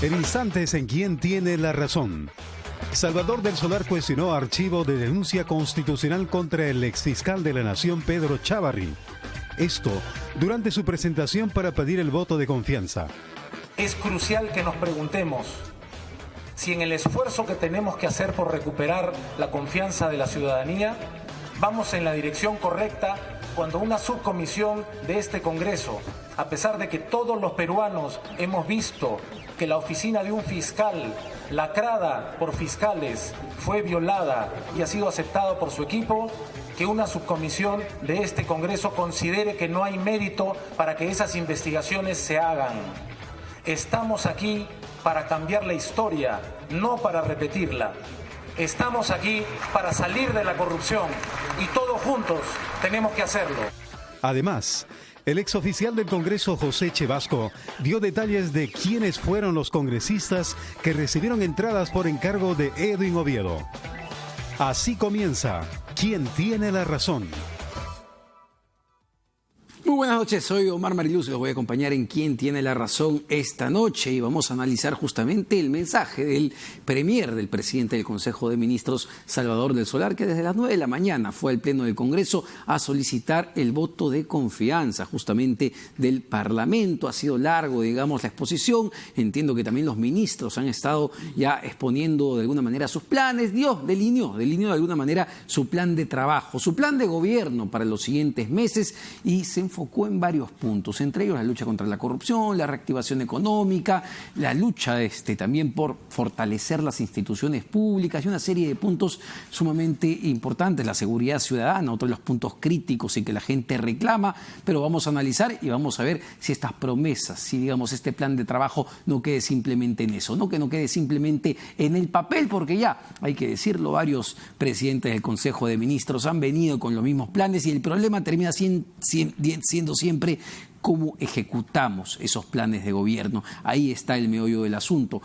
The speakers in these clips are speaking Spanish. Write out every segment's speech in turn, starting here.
En instantes, en Quién tiene la razón. Salvador del Solar cuestionó archivo de denuncia constitucional contra el exfiscal de la Nación, Pedro Chávarri. Esto durante su presentación para pedir el voto de confianza. Es crucial que nos preguntemos si en el esfuerzo que tenemos que hacer por recuperar la confianza de la ciudadanía, vamos en la dirección correcta cuando una subcomisión de este Congreso, a pesar de que todos los peruanos hemos visto que la oficina de un fiscal, lacrada por fiscales, fue violada y ha sido aceptado por su equipo, que una subcomisión de este Congreso considere que no hay mérito para que esas investigaciones se hagan. Estamos aquí para cambiar la historia, no para repetirla. Estamos aquí para salir de la corrupción y todos juntos tenemos que hacerlo. Además, el exoficial del Congreso, José Chevasco, dio detalles de quiénes fueron los congresistas que recibieron entradas por encargo de Edwin Oviedo. Así comienza ¿Quién tiene la razón? Muy buenas noches, soy Omar Mariluz y los voy a acompañar en Quién tiene la razón esta noche y vamos a analizar justamente el mensaje del premier, del presidente del Consejo de Ministros, Salvador del Solar, que desde las 9 de la mañana fue al Pleno del Congreso a solicitar el voto de confianza justamente del Parlamento. Ha sido largo, digamos, la exposición. Entiendo que también los ministros han estado ya exponiendo de alguna manera sus planes. Delineó de alguna manera su plan de trabajo, su plan de gobierno para los siguientes meses y se enfocó en varios puntos, entre ellos la lucha contra la corrupción, la reactivación económica, la lucha también por fortalecer las instituciones públicas y una serie de puntos sumamente importantes, la seguridad ciudadana, otro de los puntos críticos y que la gente reclama, pero vamos a analizar y vamos a ver si estas promesas, si digamos este plan de trabajo no quede simplemente en eso, no que no quede simplemente en el papel, porque ya, hay que decirlo, varios presidentes del Consejo de Ministros han venido con los mismos planes y el problema termina siendo siempre cómo ejecutamos esos planes de gobierno. Ahí está el meollo del asunto.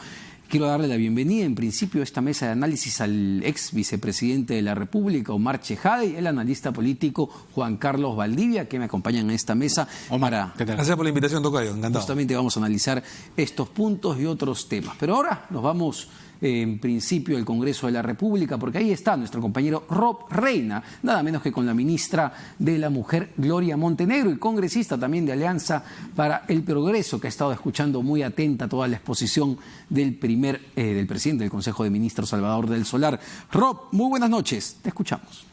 Quiero darle la bienvenida en principio a esta mesa de análisis al ex vicepresidente de la República, Omar Chejade, y el analista político Juan Carlos Valdivia, que me acompañan en esta mesa. Omar, gracias por la invitación, tocayo, encantado. Justamente vamos a analizar estos puntos y otros temas. Pero ahora nos vamos en principio al Congreso de la República, porque ahí está nuestro compañero Rob Reina, nada menos que con la ministra de la Mujer, Gloria Montenegro, y congresista también de Alianza para el Progreso, que ha estado escuchando muy atenta toda la exposición del presidente del Consejo de Ministros, Salvador del Solar. Rob, muy buenas noches, te escuchamos.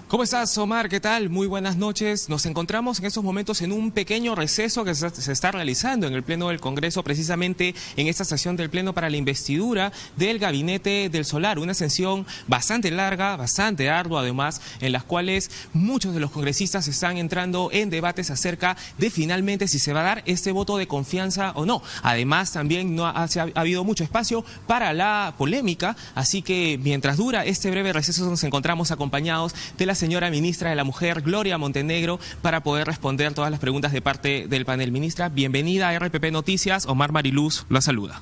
¿Cómo estás, Omar? ¿Qué tal? Muy buenas noches. Nos encontramos en estos momentos en un pequeño receso que se está realizando en el Pleno del Congreso, precisamente en esta sesión del Pleno para la investidura del Gabinete del Solar. Una sesión bastante larga, bastante ardua además, en las cuales muchos de los congresistas están entrando en debates acerca de finalmente si se va a dar este voto de confianza o no. Además, también ha habido mucho espacio para la polémica, así que mientras dura este breve receso nos encontramos acompañados de la señora ministra de la Mujer, Gloria Montenegro, para poder responder todas las preguntas de parte del panel. Ministra, bienvenida a RPP Noticias. Omar Mariluz la saluda.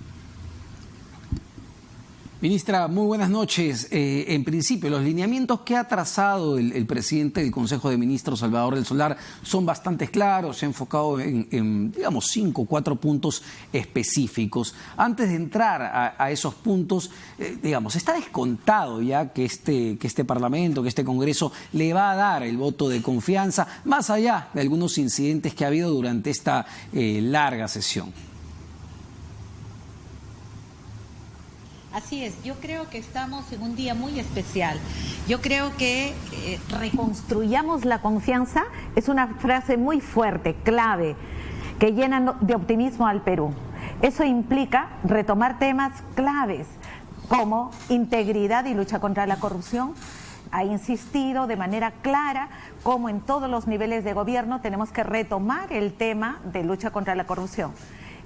Ministra, muy buenas noches. En principio, los lineamientos que ha trazado el presidente del Consejo de Ministros, Salvador del Solar, son bastante claros, se ha enfocado en digamos, 5 o 4 puntos específicos. Antes de entrar a esos puntos, digamos, está descontado ya que este Parlamento, que este Congreso le va a dar el voto de confianza, más allá de algunos incidentes que ha habido durante esta larga sesión. Así es, yo creo que estamos en un día muy especial. Yo creo que reconstruyamos la confianza es una frase muy fuerte, clave, que llena de optimismo al Perú. Eso implica retomar temas claves como integridad y lucha contra la corrupción. Ha insistido de manera clara cómo en todos los niveles de gobierno tenemos que retomar el tema de lucha contra la corrupción.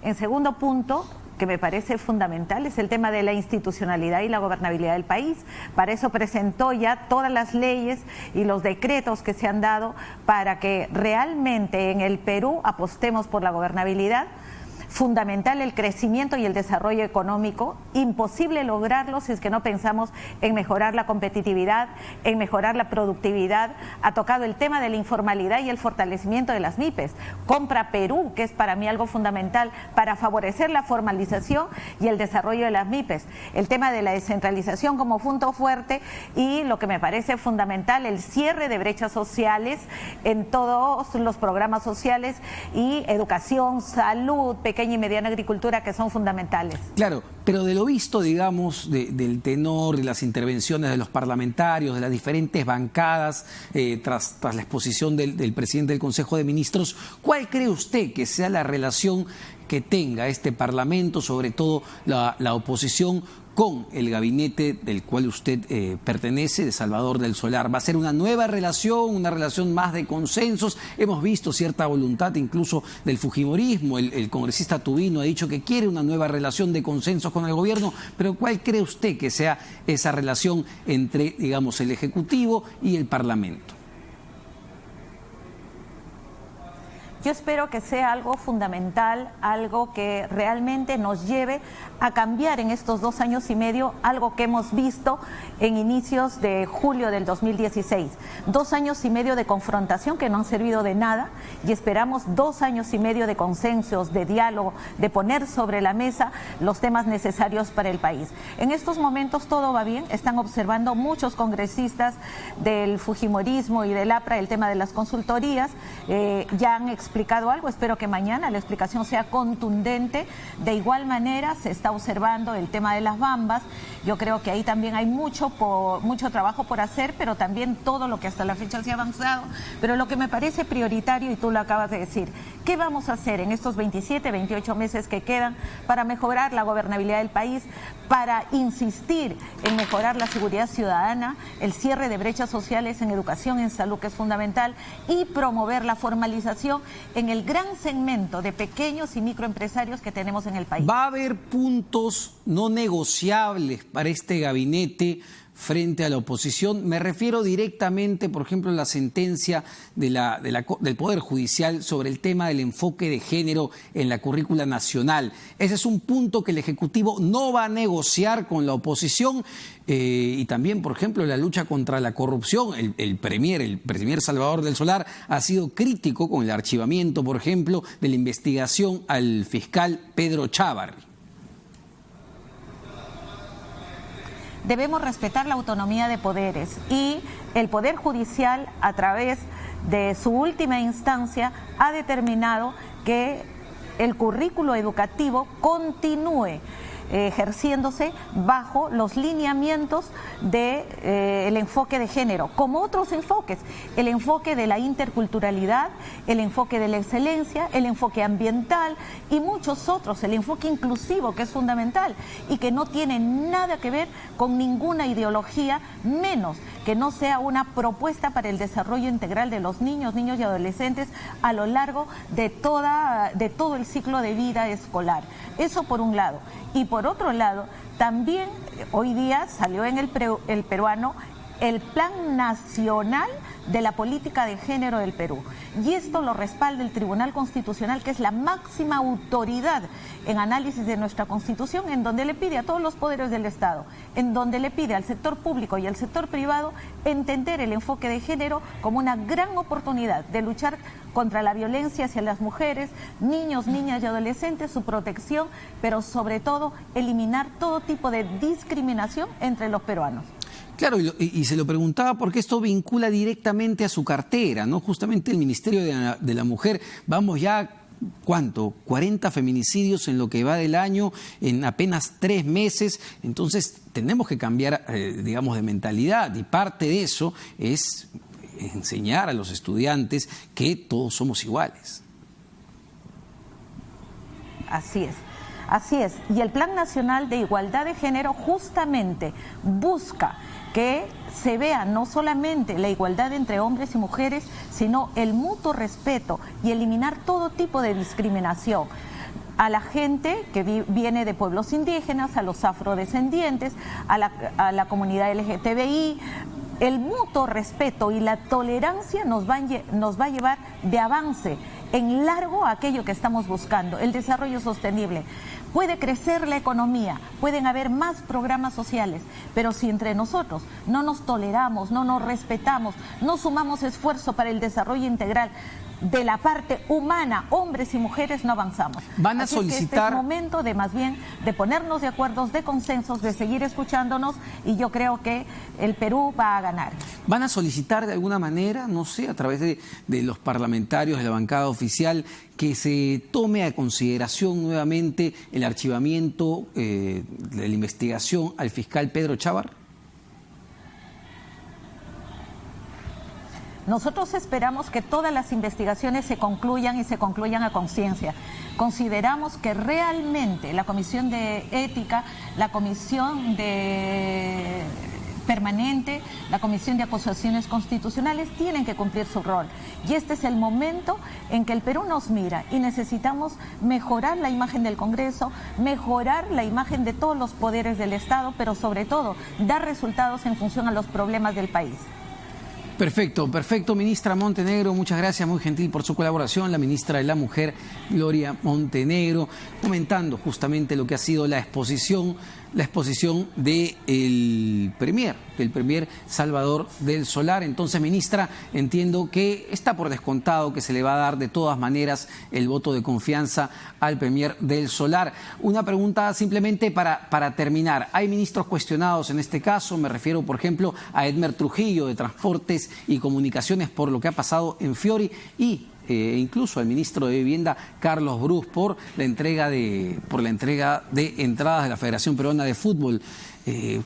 En segundo punto, que me parece fundamental, es el tema de la institucionalidad y la gobernabilidad del país. Para eso presentó ya todas las leyes y los decretos que se han dado para que realmente en el Perú apostemos por la gobernabilidad. fundamental el crecimiento y el desarrollo económico, imposible lograrlo si es que no pensamos en mejorar la competitividad, en mejorar la productividad. Ha tocado el tema de la informalidad y el fortalecimiento de las MIPES. Compra Perú, que es para mí algo fundamental para favorecer la formalización y el desarrollo de las MIPES. El tema de la descentralización como punto fuerte y lo que me parece fundamental, el cierre de brechas sociales en todos los programas sociales y educación, salud, pequeña y mediana agricultura, que son fundamentales. Claro, pero de lo visto, digamos, del tenor, de las intervenciones de los parlamentarios, de las diferentes bancadas, tras la exposición del presidente del Consejo de Ministros, ¿cuál cree usted que sea la relación que tenga este Parlamento, sobre todo la oposición, con el gabinete del cual usted pertenece, de Salvador del Solar? ¿Va a ser una nueva relación, una relación más de consensos? Hemos visto cierta voluntad incluso del fujimorismo. El congresista Tubino ha dicho que quiere una nueva relación de consensos con el gobierno, pero ¿cuál cree usted que sea esa relación entre, digamos, el Ejecutivo y el Parlamento? Yo espero que sea algo fundamental, algo que realmente nos lleve a cambiar en estos 2 años y medio algo que hemos visto en inicios de julio del 2016. 2 años y medio de confrontación que no han servido de nada y esperamos 2 años y medio de consensos, de diálogo, de poner sobre la mesa los temas necesarios para el país. En estos momentos todo va bien, están observando muchos congresistas del fujimorismo y del APRA el tema de las consultorías, ya han explicado algo, espero que mañana la explicación sea contundente. De igual manera se está observando el tema de las bambas. Yo creo que ahí también hay mucho trabajo por hacer, pero también todo lo que hasta la fecha se ha avanzado. Pero lo que me parece prioritario, y tú lo acabas de decir, ¿qué vamos a hacer en estos 27, 28 meses que quedan para mejorar la gobernabilidad del país, para insistir en mejorar la seguridad ciudadana, el cierre de brechas sociales en educación, en salud, que es fundamental, y promover la formalización en el gran segmento de pequeños y microempresarios que tenemos en el país? ¿Va a haber puntos no negociables para este gabinete frente a la oposición? Me refiero directamente, por ejemplo, a la sentencia del Poder Judicial sobre el tema del enfoque de género en la currícula nacional. Ese es un punto que el Ejecutivo no va a negociar con la oposición. Y también, por ejemplo, la lucha contra la corrupción. El premier Salvador del Solar ha sido crítico con el archivamiento, por ejemplo, de la investigación al fiscal Pedro Chávarri. Debemos respetar la autonomía de poderes y el Poder Judicial, a través de su última instancia, ha determinado que el currículo educativo continúe ejerciéndose bajo los lineamientos del enfoque de género, como otros enfoques, el enfoque de la interculturalidad, el enfoque de la excelencia, el enfoque ambiental y muchos otros, el enfoque inclusivo, que es fundamental y que no tiene nada que ver con ninguna ideología, menos que no sea una propuesta para el desarrollo integral de los niños y adolescentes a lo largo de todo el ciclo de vida escolar. Eso por un lado. Y por otro lado, también hoy día salió en el peruano el Plan Nacional de la Política de Género del Perú. Y esto lo respalda el Tribunal Constitucional, que es la máxima autoridad en análisis de nuestra Constitución, en donde le pide a todos los poderes del Estado, en donde le pide al sector público y al sector privado entender el enfoque de género como una gran oportunidad de luchar contra la violencia hacia las mujeres, niños, niñas y adolescentes, su protección, pero sobre todo eliminar todo tipo de discriminación entre los peruanos. Claro, y se lo preguntaba porque esto vincula directamente a su cartera, ¿no? Justamente el Ministerio de la Mujer, vamos ya, ¿cuánto? 40 feminicidios en lo que va del año, en apenas 3 meses. Entonces tenemos que cambiar, digamos, de mentalidad, y parte de eso es enseñar a los estudiantes que todos somos iguales. Así es. Así es. Y el Plan Nacional de Igualdad de Género justamente busca que se vea no solamente la igualdad entre hombres y mujeres, sino el mutuo respeto y eliminar todo tipo de discriminación a la gente que viene de pueblos indígenas, a los afrodescendientes, a la comunidad LGTBI. El mutuo respeto y la tolerancia nos va a llevar de avance en largo aquello que estamos buscando, el desarrollo sostenible. Puede crecer la economía, pueden haber más programas sociales, pero si entre nosotros no nos toleramos, no nos respetamos, no sumamos esfuerzo para el desarrollo integral de la parte humana, hombres y mujeres, no avanzamos. Van a Así solicitar... que este es momento de más bien de ponernos de acuerdo, de consensos, de seguir escuchándonos, y yo creo que el Perú va a ganar. ¿Van a solicitar de alguna manera, no sé, a través de los parlamentarios de la bancada oficial, que se tome a consideración nuevamente el archivamiento de la investigación al fiscal Pedro Chávar? Nosotros esperamos que todas las investigaciones se concluyan y se concluyan a conciencia. Consideramos que realmente la Comisión de Ética, la Comisión de Permanente, la Comisión de Acusaciones Constitucionales tienen que cumplir su rol. Y este es el momento en que el Perú nos mira y necesitamos mejorar la imagen del Congreso, mejorar la imagen de todos los poderes del Estado, pero sobre todo dar resultados en función a los problemas del país. Perfecto, perfecto, ministra Montenegro, muchas gracias, muy gentil por su colaboración. La ministra de la Mujer, Gloria Montenegro, comentando justamente lo que ha sido la exposición del Premier Salvador del Solar. Entonces, ministra, entiendo que está por descontado que se le va a dar de todas maneras el voto de confianza al Premier del Solar. Una pregunta simplemente para terminar. Hay ministros cuestionados en este caso, me refiero, por ejemplo, a Edmer Trujillo de Transportes y Comunicaciones por lo que ha pasado en Fiori y incluso al ministro de Vivienda, Carlos Brus, por la entrega de entradas de la Federación Peruana de Fútbol.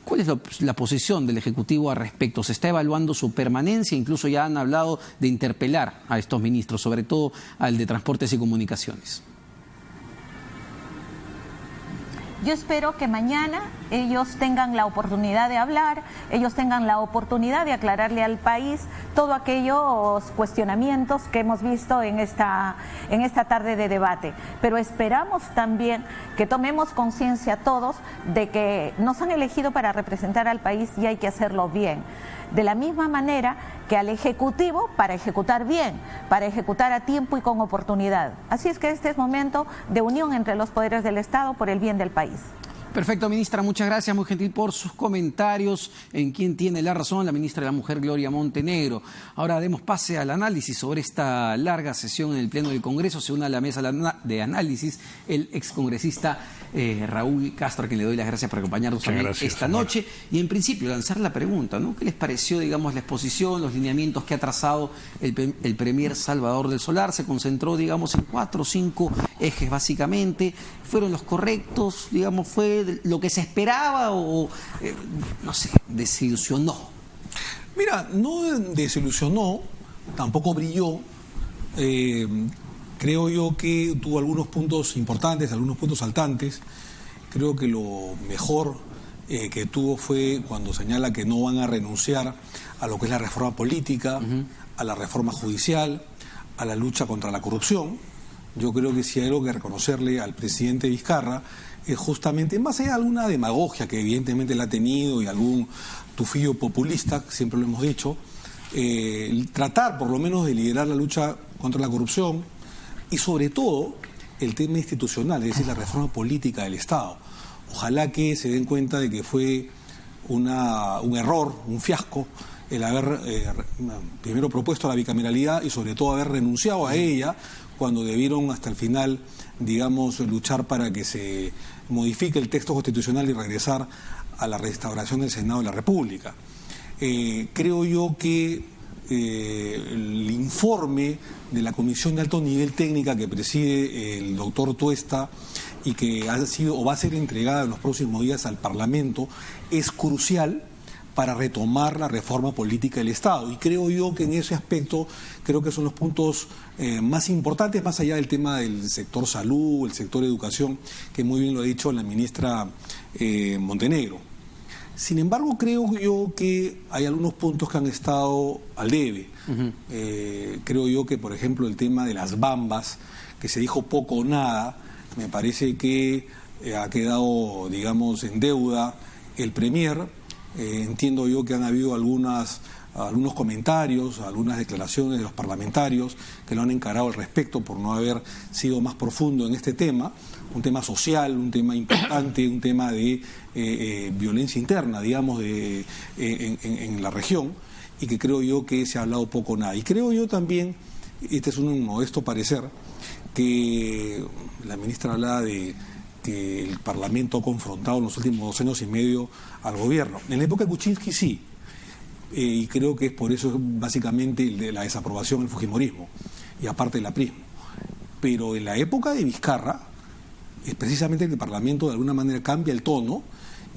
¿Cuál es la posición del Ejecutivo al respecto? ¿Se está evaluando su permanencia? Incluso ya han hablado de interpelar a estos ministros, sobre todo al de Transportes y Comunicaciones. Yo espero que mañana ellos tengan la oportunidad de hablar, ellos tengan la oportunidad de aclararle al país todos aquellos cuestionamientos que hemos visto en esta tarde de debate. Pero esperamos también que tomemos conciencia todos de que nos han elegido para representar al país y hay que hacerlo bien. De la misma manera que al Ejecutivo para ejecutar bien, para ejecutar a tiempo y con oportunidad. Así es que este es momento de unión entre los poderes del Estado por el bien del país. Perfecto, ministra, muchas gracias, muy gentil por sus comentarios. En Quién tiene la razón, la ministra de la Mujer, Gloria Montenegro. Ahora demos pase al análisis sobre esta larga sesión en el Pleno del Congreso. Se une a la mesa de análisis el excongresista Raúl Castro, a quien le doy las gracias por acompañarnos también esta noche. Y en principio lanzar la pregunta, ¿no? ¿Qué les pareció, digamos, la exposición, los lineamientos que ha trazado el Premier Salvador del Solar? Se concentró, digamos, en 4 o 5 ejes básicamente. ¿Fueron los correctos? Digamos, ¿fue lo que se esperaba o, no sé, desilusionó? Mira, no desilusionó, tampoco brilló. Creo yo que tuvo algunos puntos importantes, algunos puntos saltantes. Creo que lo mejor que tuvo fue cuando señala que no van a renunciar a lo que es la reforma política, a la reforma judicial, a la lucha contra la corrupción. Yo creo que sí hay algo que reconocerle al presidente Vizcarra, es justamente, más allá de alguna demagogia que evidentemente la ha tenido y algún tufillo populista, siempre lo hemos dicho, tratar por lo menos de liderar la lucha contra la corrupción y sobre todo el tema institucional, es decir, la reforma política del Estado. Ojalá que se den cuenta de que fue un error, un fiasco, el haber primero propuesto la bicameralidad y sobre todo haber renunciado a ella cuando debieron hasta el final, digamos, luchar para que se modifique el texto constitucional y regresar a la restauración del Senado de la República. Creo yo que el informe de la Comisión de Alto Nivel Técnica que preside el doctor Tuesta y que ha sido o va a ser entregada en los próximos días al Parlamento es crucial para retomar la reforma política del Estado. Y creo yo que en ese aspecto, creo que son los puntos más importantes, más allá del tema del sector salud, el sector educación, que muy bien lo ha dicho la ministra Montenegro. Sin embargo, creo yo que hay algunos puntos que han estado al debe. Creo yo que, por ejemplo, el tema de las bambas, que se dijo poco o nada, me parece que ha quedado, digamos, en deuda el Premier. Entiendo yo que han habido algunas algunos comentarios, a algunas declaraciones de los parlamentarios que lo han encarado al respecto por no haber sido más profundo en este tema, un tema social, un tema importante, un tema de violencia interna, digamos, en la región, y que creo yo que se ha hablado poco o nada. Y creo yo también, este es un modesto parecer, que la ministra hablaba de que el Parlamento ha confrontado en los últimos 2 años y medio al gobierno. En la época de Kuczynski sí, y creo que es por eso básicamente la desaprobación del fujimorismo, y aparte del aprismo. Pero en la época de Vizcarra, es precisamente que el Parlamento de alguna manera cambia el tono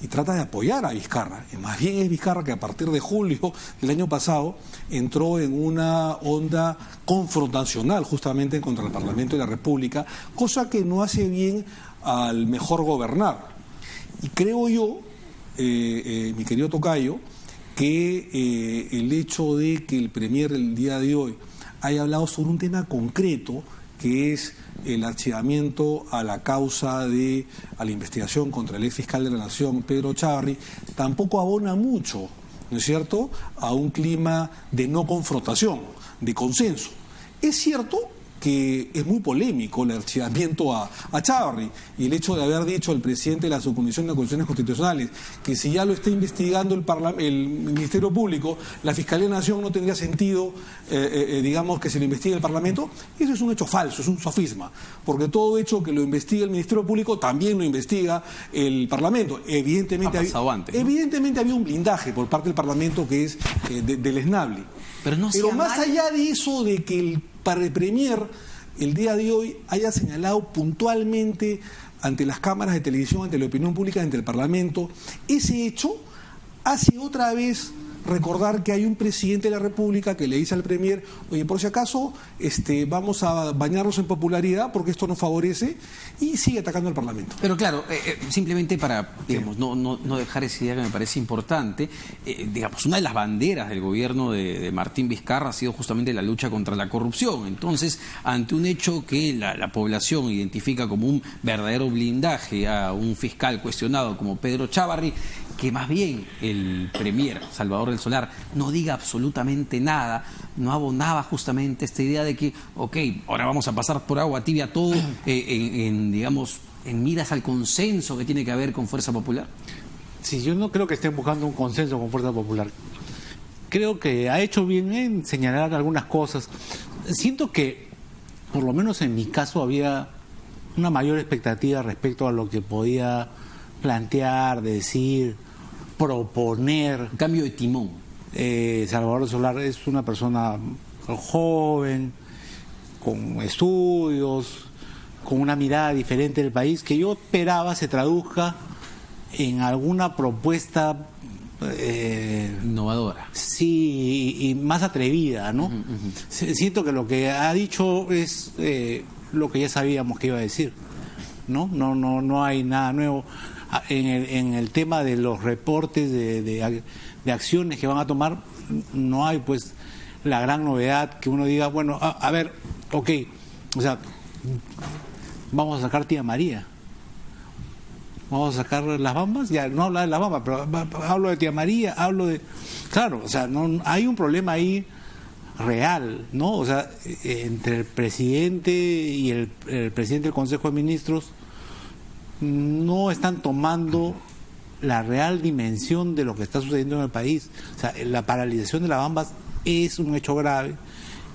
y trata de apoyar a Vizcarra. Y más bien es Vizcarra que a partir de julio del año pasado entró en una onda confrontacional justamente contra el Parlamento de la República, cosa que no hace bien al mejor gobernar. Y creo yo, mi querido tocayo, que el hecho de que el Premier el día de hoy haya hablado sobre un tema concreto, que es el archivamiento a la causa a la investigación contra el ex fiscal de la Nación, Pedro Chávarri, tampoco abona mucho, ¿no es cierto?, a un clima de no confrontación, de consenso. Es cierto que es muy polémico el archivamiento a Chávarri, y el hecho de haber dicho el presidente de la Subcomisión de Acusaciones Constitucionales que si ya lo está investigando el Ministerio Público, la Fiscalía de la Nación no tendría sentido, digamos, que se lo investigue el Parlamento. Eso es un hecho falso, es un sofisma, porque todo hecho que lo investigue el Ministerio Público también lo investiga el Parlamento. Evidentemente, evidentemente había un blindaje por parte del Parlamento que es deleznable. Pero más allá de eso, de que el Premier el día de hoy haya señalado puntualmente ante las cámaras de televisión, ante la opinión pública, ante el Parlamento, ese hecho hace otra vez recordar que hay un presidente de la República que le dice al Premier: oye, por si acaso vamos a bañarnos en popularidad porque esto nos favorece, y sigue atacando al Parlamento. Pero claro, simplemente para, digamos, no dejar esa idea que me parece importante, digamos, una de las banderas del gobierno de Martín Vizcarra ha sido justamente la lucha contra la corrupción. Entonces, ante un hecho que la población identifica como un verdadero blindaje a un fiscal cuestionado como Pedro Chávarri, que más bien el Premier Salvador del Solar no diga absolutamente nada, no abonaba justamente esta idea de que, ok, ahora vamos a pasar por agua tibia todo digamos, en miras al consenso que tiene que haber con Fuerza Popular. Sí, yo no creo que estén buscando un consenso con Fuerza Popular. Creo que ha hecho bien en señalar algunas cosas. Siento que, por lo menos en mi caso, había una mayor expectativa respecto a lo que podía plantear, decir, proponer. Cambio de timón. Salvador Solar es una persona joven, con estudios, con una mirada diferente del país, que yo esperaba se traduzca en alguna propuesta innovadora. Sí, y más atrevida, ¿no? Siento que lo que ha dicho es lo que ya sabíamos que iba a decir, ¿no? No hay nada nuevo. En el tema de los reportes de acciones que van a tomar, no hay pues la gran novedad que uno diga, bueno, a ver, ok, o sea, vamos a sacar Tía María, vamos a sacar las Bambas, ya no hablo de las Bambas, pero hablo de Tía María, hablo de... Claro, o sea, no hay un problema ahí real, ¿no? O sea, entre el presidente y el presidente del Consejo de Ministros no están tomando la real dimensión de lo que está sucediendo en el país. O sea, la paralización de las Bambas es un hecho grave.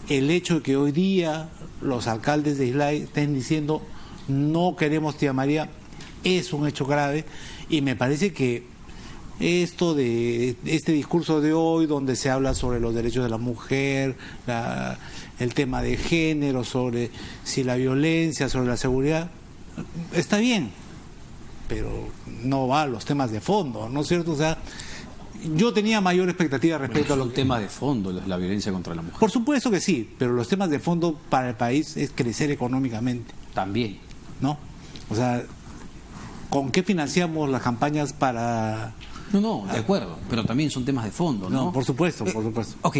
El hecho de que hoy día los alcaldes de Islay estén diciendo no queremos Tía María es un hecho grave, y me parece que esto de este discurso de hoy, donde se habla sobre los derechos de la mujer, el tema de género, sobre si la violencia, sobre la seguridad, está bien, pero no va a los temas de fondo, ¿no es cierto? O sea, yo tenía mayor expectativa respecto a los temas de fondo, la violencia contra la mujer. Por supuesto que sí, pero los temas de fondo para el país es crecer económicamente. También. ¿No? O sea, ¿con qué financiamos las campañas para...? No, de acuerdo, pero también son temas de fondo, ¿no? No, por supuesto, por supuesto. Ok,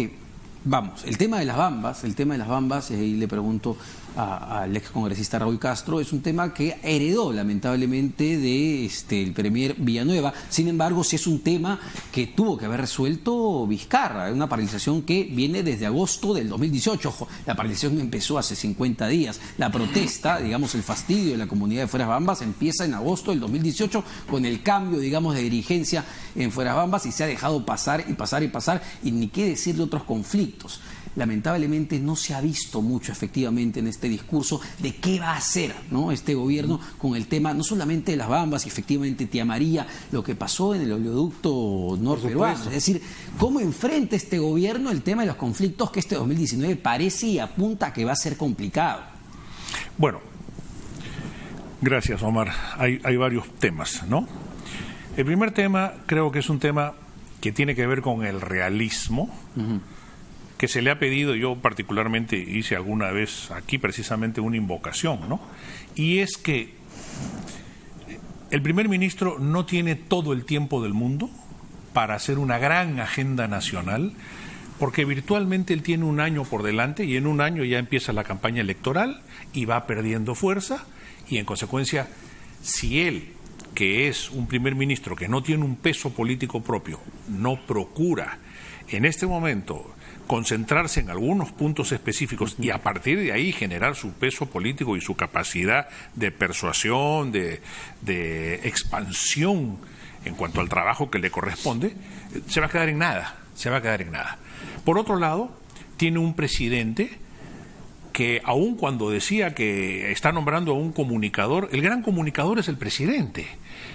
Vamos, el tema de las Bambas, y le pregunto al ex congresista Raúl Castro, es un tema que heredó lamentablemente de el premier Villanueva. Sin embargo, sí es un tema que tuvo que haber resuelto Vizcarra, una paralización que viene desde agosto del 2018. Ojo, la paralización empezó hace 50 días. La protesta, digamos, el fastidio de la comunidad de Fueras Bambas empieza en agosto del 2018 con el cambio, digamos, de dirigencia en Fueras Bambas, y se ha dejado pasar y pasar y pasar, y ni qué decir de otros conflictos. Lamentablemente no se ha visto mucho efectivamente en este discurso de qué va a hacer, ¿no?, este gobierno con el tema no solamente de las Bambas y efectivamente Tía María, lo que pasó en el oleoducto norperuano. Es decir, cómo enfrenta este gobierno el tema de los conflictos que este 2019 parece y apunta a que va a ser complicado. Bueno, gracias, Omar. Hay varios temas, ¿no? El primer tema creo que es un tema que tiene que ver con el realismo, que se le ha pedido. Yo particularmente hice alguna vez aquí precisamente una invocación, ¿no? Y es que el primer ministro no tiene todo el tiempo del mundo para hacer una gran agenda nacional, porque virtualmente él tiene un año por delante y en un año ya empieza la campaña electoral y va perdiendo fuerza, y en consecuencia, si él, que es un primer ministro que no tiene un peso político propio, no procura en este momento concentrarse en algunos puntos específicos y a partir de ahí generar su peso político y su capacidad de persuasión, de expansión en cuanto al trabajo que le corresponde, se va a quedar en nada, Por otro lado, tiene un presidente que aun cuando decía que está nombrando a un comunicador, el gran comunicador es el presidente,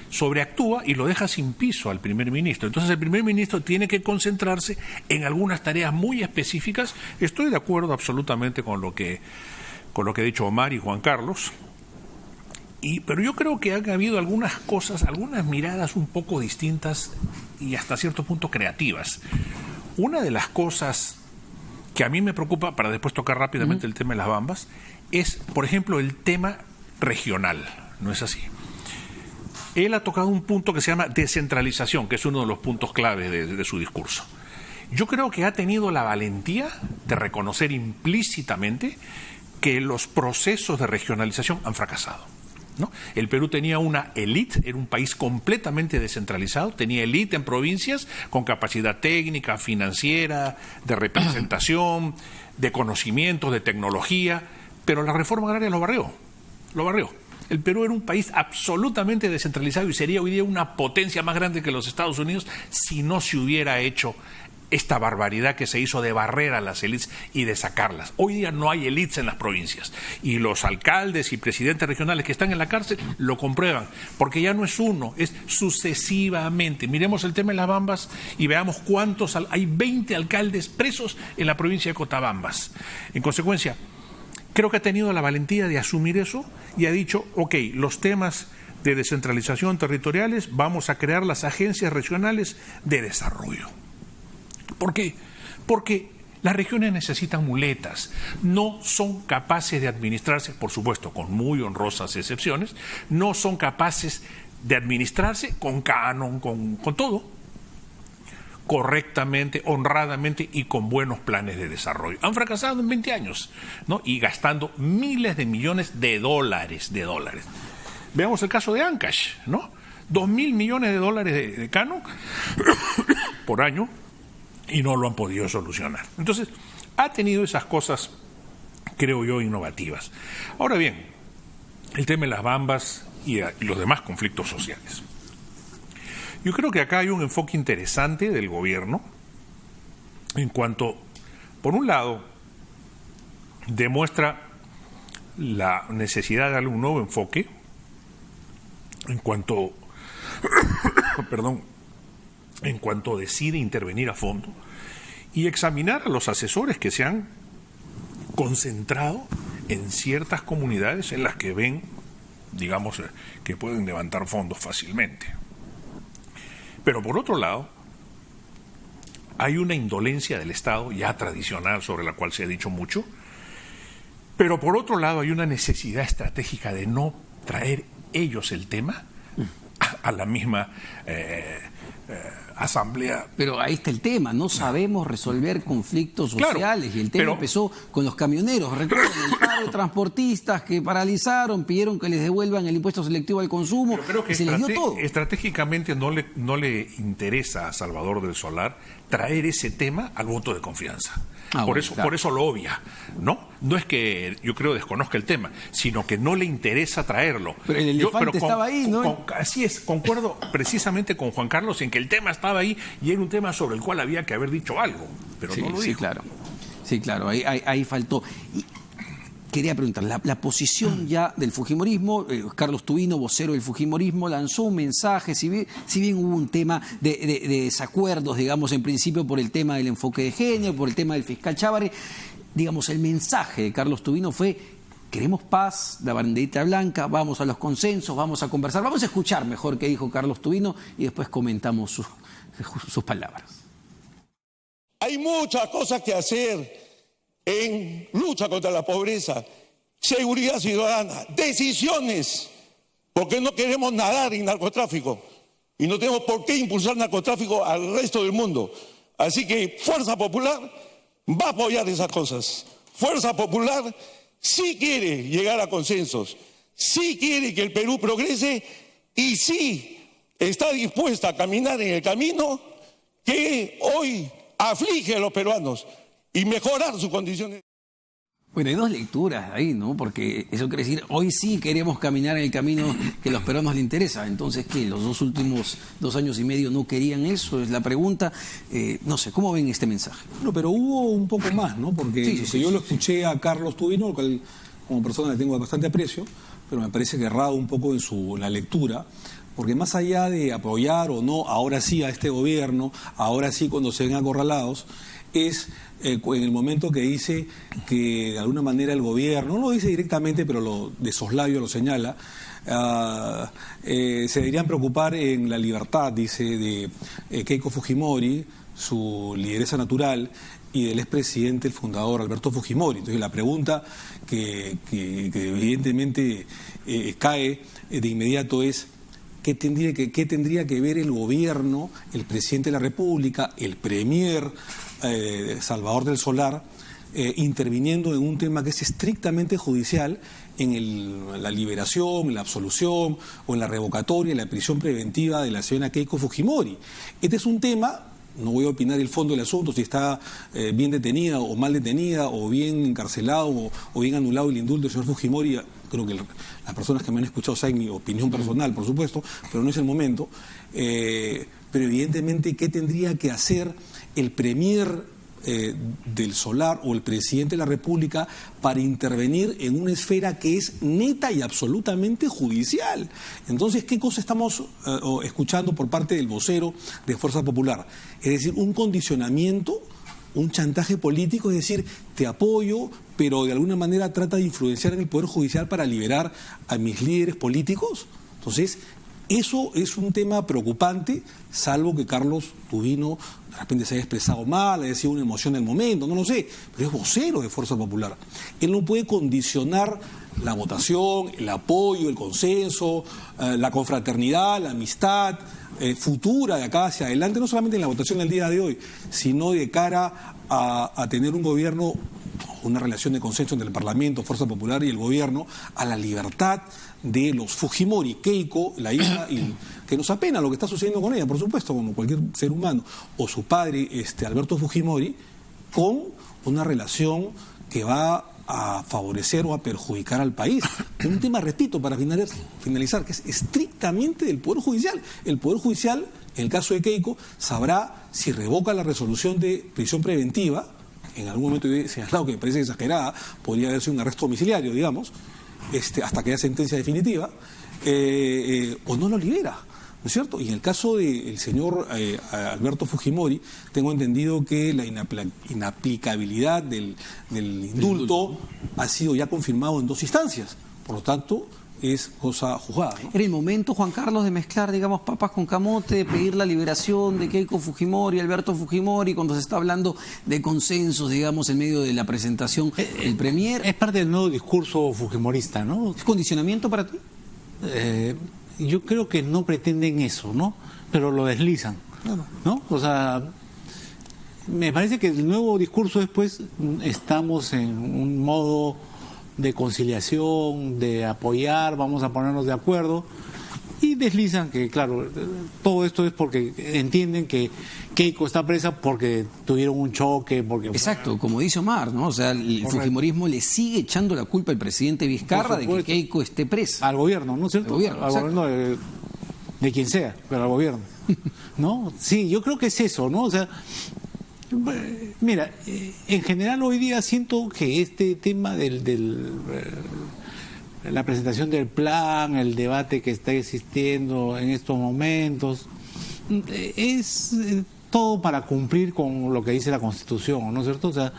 sobreactúa y lo deja sin piso al primer ministro. Entonces el primer ministro tiene que concentrarse en algunas tareas muy específicas. Estoy de acuerdo absolutamente con lo que ha dicho Omar y Juan Carlos, pero yo creo que han habido algunas cosas, algunas miradas un poco distintas y hasta cierto punto creativas. Una de las cosas que a mí me preocupa, para después tocar rápidamente el tema de las Bambas, es, por ejemplo, el tema regional. ¿No es así? Él ha tocado un punto que se llama descentralización, que es uno de los puntos clave de su discurso. Yo creo que ha tenido la valentía de reconocer implícitamente que los procesos de regionalización han fracasado, ¿no? El Perú tenía una élite, era un país completamente descentralizado, tenía élite en provincias con capacidad técnica, financiera, de representación, de conocimientos, de tecnología, pero la reforma agraria lo barrió. El Perú era un país absolutamente descentralizado y sería hoy día una potencia más grande que los Estados Unidos si no se hubiera hecho esta barbaridad que se hizo de barrer a las élites y de sacarlas. Hoy día no hay élites en las provincias y los alcaldes y presidentes regionales que están en la cárcel lo comprueban, porque ya no es uno, es sucesivamente. Miremos el tema de las Bambas y veamos cuántos, hay 20 alcaldes presos en la provincia de Cotabambas. En consecuencia, creo que ha tenido la valentía de asumir eso y ha dicho, ok, los temas de descentralización territoriales, vamos a crear las agencias regionales de desarrollo. ¿Por qué? Porque las regiones necesitan muletas, no son capaces de administrarse, por supuesto, con muy honrosas excepciones, no son capaces de administrarse con canon, con todo, correctamente, honradamente y con buenos planes de desarrollo. Han fracasado en 20 años, ¿no? Y gastando miles de millones de dólares. Veamos el caso de Ancash, ¿no? 2.000 millones de dólares de canon por año y no lo han podido solucionar. Entonces, ha tenido esas cosas, creo yo, innovativas. Ahora bien, el tema de las Bambas y los demás conflictos sociales. Yo creo que acá hay un enfoque interesante del gobierno en cuanto, por un lado, demuestra la necesidad de darle un nuevo enfoque en cuanto en cuanto decide intervenir a fondo y examinar a los asesores que se han concentrado en ciertas comunidades en las que ven, digamos, que pueden levantar fondos fácilmente. Pero por otro lado, hay una indolencia del Estado ya tradicional sobre la cual se ha dicho mucho, pero por otro lado hay una necesidad estratégica de no traer ellos el tema a la misma asamblea. Pero ahí está el tema, no sabemos resolver conflictos sociales, Claro, y el tema empezó con los camioneros. Recuerden el paro de transportistas que paralizaron, pidieron que les devuelvan el impuesto selectivo al consumo, Pero creo que y se les dio todo. estratégicamente no le interesa a Salvador del Solar traer ese tema al voto de confianza. Por eso lo obvia, ¿no? No es que yo creo desconozca el tema, sino que no le interesa traerlo. Pero el elefante estaba ahí, ¿no? Así es, concuerdo precisamente con Juan Carlos en que el tema estaba ahí y era un tema sobre el cual había que haber dicho algo, pero no lo dijo. Sí, claro, ahí faltó. Y quería preguntar, la posición ya del fujimorismo, Carlos Tubino, vocero del fujimorismo, lanzó un mensaje, si bien hubo un tema de desacuerdos, digamos, en principio por el tema del enfoque de género, por el tema del fiscal Chávarri, digamos, el mensaje de Carlos Tubino fue: queremos paz, la banderita blanca, vamos a los consensos, vamos a conversar, vamos a escuchar mejor qué dijo Carlos Tubino y después comentamos sus palabras. Hay muchas cosas que hacer en lucha contra la pobreza, seguridad ciudadana, decisiones, porque no queremos nadar en narcotráfico y no tenemos por qué impulsar narcotráfico al resto del mundo. Así que Fuerza Popular va a apoyar esas cosas. Fuerza Popular sí quiere llegar a consensos, sí quiere que el Perú progrese y sí está dispuesta a caminar en el camino que hoy aflige a los peruanos y mejorar sus condiciones. Bueno, hay dos lecturas ahí, ¿no? Porque eso quiere decir, hoy sí queremos caminar en el camino que a los peruanos les interesa. Entonces, ¿qué? ¿Los dos últimos 2 años y medio no querían eso? Es la pregunta. No sé, ¿cómo ven este mensaje? No, pero hubo un poco más, ¿no? Porque yo lo escuché a Carlos Tubino, al cual como persona le tengo bastante aprecio, pero me parece que errado un poco en la lectura. Porque más allá de apoyar o no, ahora sí a este gobierno, ahora sí cuando se ven acorralados, es en el momento que dice que de alguna manera el gobierno, no lo dice directamente, pero de soslayo lo señala, se deberían preocupar en la libertad, dice, de Keiko Fujimori, su lideresa natural, y del expresidente, el fundador Alberto Fujimori. Entonces la pregunta que evidentemente cae de inmediato es: ¿qué tendría que ver el gobierno, el presidente de la República, el premier Salvador del Solar, interviniendo en un tema que es estrictamente judicial, en la liberación, en la absolución o en la revocatoria, en la prisión preventiva de la señora Keiko Fujimori? Este es un tema, no voy a opinar el fondo del asunto, si está bien detenida o mal detenida, o bien encarcelado o bien anulado el indulto del señor Fujimori. Creo que las personas que me han escuchado saben mi opinión personal, por supuesto, pero no es el momento. Pero evidentemente, ¿qué tendría que hacer el premier del Solar o el presidente de la República para intervenir en una esfera que es neta y absolutamente judicial? Entonces, ¿qué cosa estamos escuchando por parte del vocero de Fuerza Popular? Es decir, un condicionamiento, un chantaje político, es decir, te apoyo, pero de alguna manera trata de influenciar en el Poder Judicial para liberar a mis líderes políticos. Entonces, eso es un tema preocupante, salvo que Carlos Tubino de repente se haya expresado mal, haya sido una emoción del momento, no lo sé, pero es vocero de Fuerza Popular. Él no puede condicionar la votación, el apoyo, el consenso, la confraternidad, la amistad futura de acá hacia adelante, no solamente en la votación del día de hoy, sino de cara a tener un gobierno, una relación de consenso entre el Parlamento, Fuerza Popular y el gobierno, a la libertad de los Fujimori, Keiko, la hija, y que nos apena lo que está sucediendo con ella, por supuesto, como cualquier ser humano, o su padre, Alberto Fujimori, con una relación que va a favorecer o a perjudicar al país. Es un tema, repito, para finalizar, que es estrictamente del Poder Judicial. El Poder Judicial, en el caso de Keiko, sabrá si revoca la resolución de prisión preventiva. En algún momento he señalado que me parece exagerada, podría haber sido un arresto domiciliario, digamos, hasta que haya sentencia definitiva, o no lo libera, ¿no es cierto? Y en el caso del señor Alberto Fujimori, tengo entendido que la inaplicabilidad del indulto ha sido ya confirmado en 2 instancias, por lo tanto es cosa juzgada, ¿no? Era el momento, Juan Carlos, de mezclar, digamos, papas con camote, de pedir la liberación de Keiko Fujimori, Alberto Fujimori, cuando se está hablando de consensos, digamos, en medio de la presentación del premier. Es parte del nuevo discurso fujimorista, ¿no? ¿Es condicionamiento para ti? Yo creo que no pretenden eso, ¿no? Pero lo deslizan. ¿no? O sea, me parece que el nuevo discurso después estamos en un modo de conciliación, de apoyar, vamos a ponernos de acuerdo, y deslizan que, claro, todo esto es porque entienden que Keiko está presa porque tuvieron un choque, porque... Exacto, como dice Omar, ¿no? O sea, el fujimorismo le sigue echando la culpa al presidente Vizcarra de que Keiko esté presa. Al gobierno, ¿no es cierto? Al gobierno de quien sea, pero al gobierno, ¿no? Sí, yo creo que es eso, ¿no? O sea, mira, en general hoy día siento que este tema la presentación del plan, el debate que está existiendo en estos momentos, es todo para cumplir con lo que dice la Constitución, ¿no es cierto? O sea,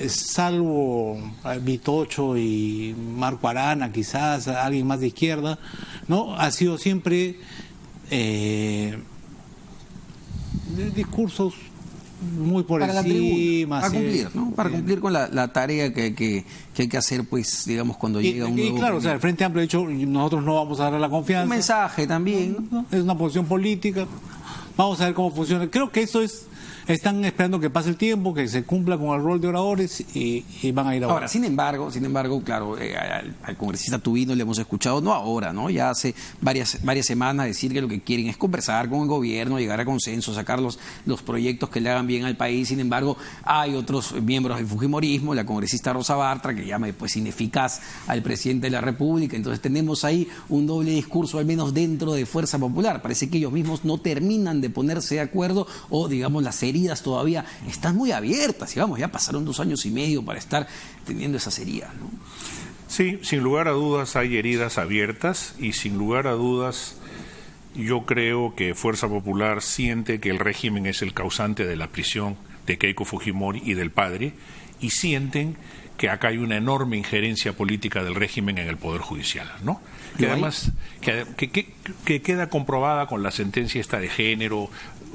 salvo Vitocho y Marco Arana, quizás alguien más de izquierda, ¿no? Ha sido siempre discursos muy por para encima, para cumplir, ¿no? Para cumplir con la tarea que hay que hacer, pues, digamos, cuando llega un nuevo... Y claro, o sea, el Frente Amplio ha dicho, nosotros no vamos a darle la confianza. Un mensaje también, ¿no? Es una posición política, vamos a ver cómo funciona. Creo que eso es... Están esperando que pase el tiempo, que se cumpla con el rol de oradores y van a ir ahora. Sin embargo, claro, al congresista Tubino le hemos escuchado, no ahora, ¿no? Ya hace varias semanas decir que lo que quieren es conversar con el gobierno, llegar a consenso, sacar los proyectos que le hagan bien al país. Sin embargo, hay otros miembros del fujimorismo, la congresista Rosa Bartra, que llama pues ineficaz al presidente de la República. Entonces tenemos ahí un doble discurso, al menos dentro de Fuerza Popular. Parece que ellos mismos no terminan de ponerse de acuerdo, o digamos las heridas todavía están muy abiertas, y vamos, ya pasaron 2 años y medio para estar teniendo esas heridas, ¿no? Sí, sin lugar a dudas hay heridas abiertas, y sin lugar a dudas yo creo que Fuerza Popular siente que el régimen es el causante de la prisión de Keiko Fujimori y del padre, y sienten que acá hay una enorme injerencia política del régimen en el Poder Judicial, ¿no? Que además que queda comprobada con la sentencia esta de género.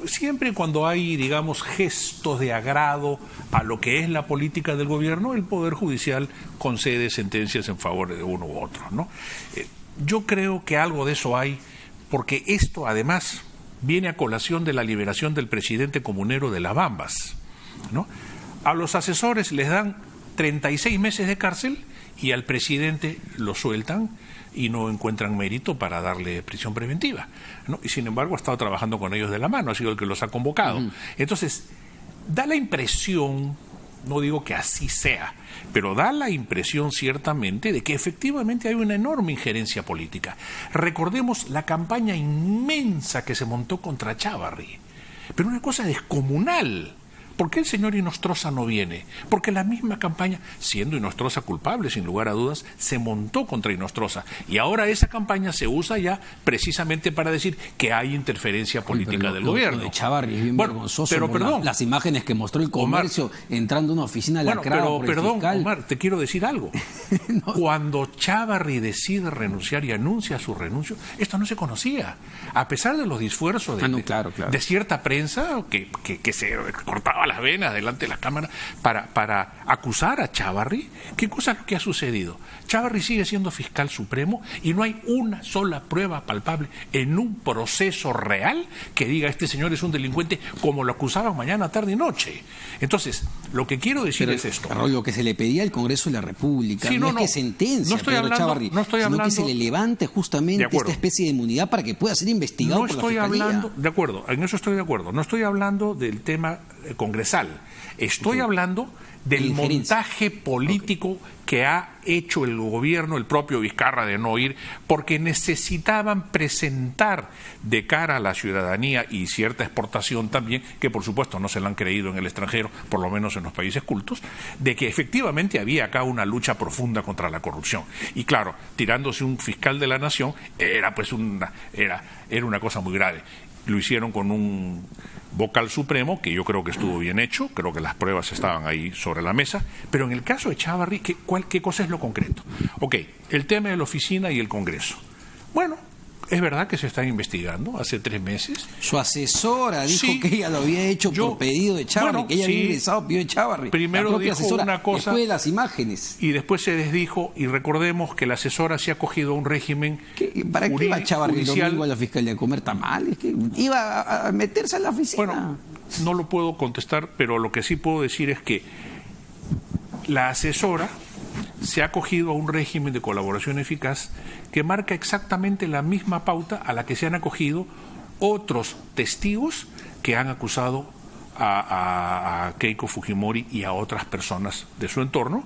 Siempre cuando hay, digamos, gestos de agrado a lo que es la política del gobierno, el Poder Judicial concede sentencias en favor de uno u otro, ¿no? Yo creo que algo de eso hay, porque esto además viene a colación de la liberación del presidente comunero de Las Bambas, ¿no? A los asesores les dan 36 meses de cárcel y al presidente lo sueltan y no encuentran mérito para darle prisión preventiva, ¿no? Y sin embargo ha estado trabajando con ellos de la mano, ha sido el que los ha convocado. Entonces, da la impresión, no digo que así sea, pero da la impresión ciertamente de que efectivamente hay una enorme injerencia política. Recordemos la campaña inmensa que se montó contra Chávarri, pero una cosa descomunal. ¿Por qué el señor Inostroza no viene? Porque la misma campaña, siendo Inostroza culpable, sin lugar a dudas, se montó contra Inostroza. Y ahora esa campaña se usa ya precisamente para decir que hay interferencia política del gobierno. Lo de Chávarri es bien vergonzoso. Pero perdón, las imágenes que mostró el comercio, Omar, entrando a una oficina lacrada por el fiscal. Omar, te quiero decir algo. No. Cuando Chávarri decide renunciar y anuncia su renuncio, esto no se conocía. A pesar de los esfuerzos de cierta prensa que se cortaba las venas delante de la cámara para acusar a Chávarri, ¿qué cosa es lo que ha sucedido? Chávarri sigue siendo fiscal supremo y no hay una sola prueba palpable en un proceso real que diga este señor es un delincuente, como lo acusaban mañana, tarde y noche. Entonces, lo que quiero decir es esto. Carlos, lo que se le pedía al Congreso de la República no es que sentencia a Pedro Chávarri, sino que se le levante justamente esta especie de inmunidad para que pueda ser investigado por la Fiscalía. De acuerdo, en eso estoy de acuerdo. No estoy hablando del tema congresal. Estoy hablando del montaje político que ha hecho el gobierno, el propio Vizcarra, de no ir, porque necesitaban presentar de cara a la ciudadanía y cierta exportación también, que por supuesto no se la han creído en el extranjero, por lo menos en los países cultos, de que efectivamente había acá una lucha profunda contra la corrupción. Y claro, tirándose un fiscal de la nación era pues era una cosa muy grave. Lo hicieron con un vocal supremo, que yo creo que estuvo bien hecho, creo que las pruebas estaban ahí sobre la mesa, pero en el caso de Chávarri, ¿qué cosa es lo concreto? Ok, el tema de la oficina y el Congreso. Bueno, ¿Es verdad que se están investigando hace 3 meses? Su asesora dijo Sí. que ella lo había hecho por pedido de Chávarri, bueno, que ella había sí. ingresado a pedido de Chávarri. Primero La propia dijo asesora, una cosa después de las imágenes. y después se desdijo, y recordemos que la asesora se ha cogido a un régimen ¿Para qué iba Chávarri el judicial. domingo a la fiscalía a comer tamales? ¿Qué? Iba a meterse a la oficina. Bueno, no lo puedo contestar, pero lo que sí puedo decir es que la asesora se ha acogido a un régimen de colaboración eficaz que marca exactamente la misma pauta a la que se han acogido otros testigos que han acusado a Keiko Fujimori y a otras personas de su entorno,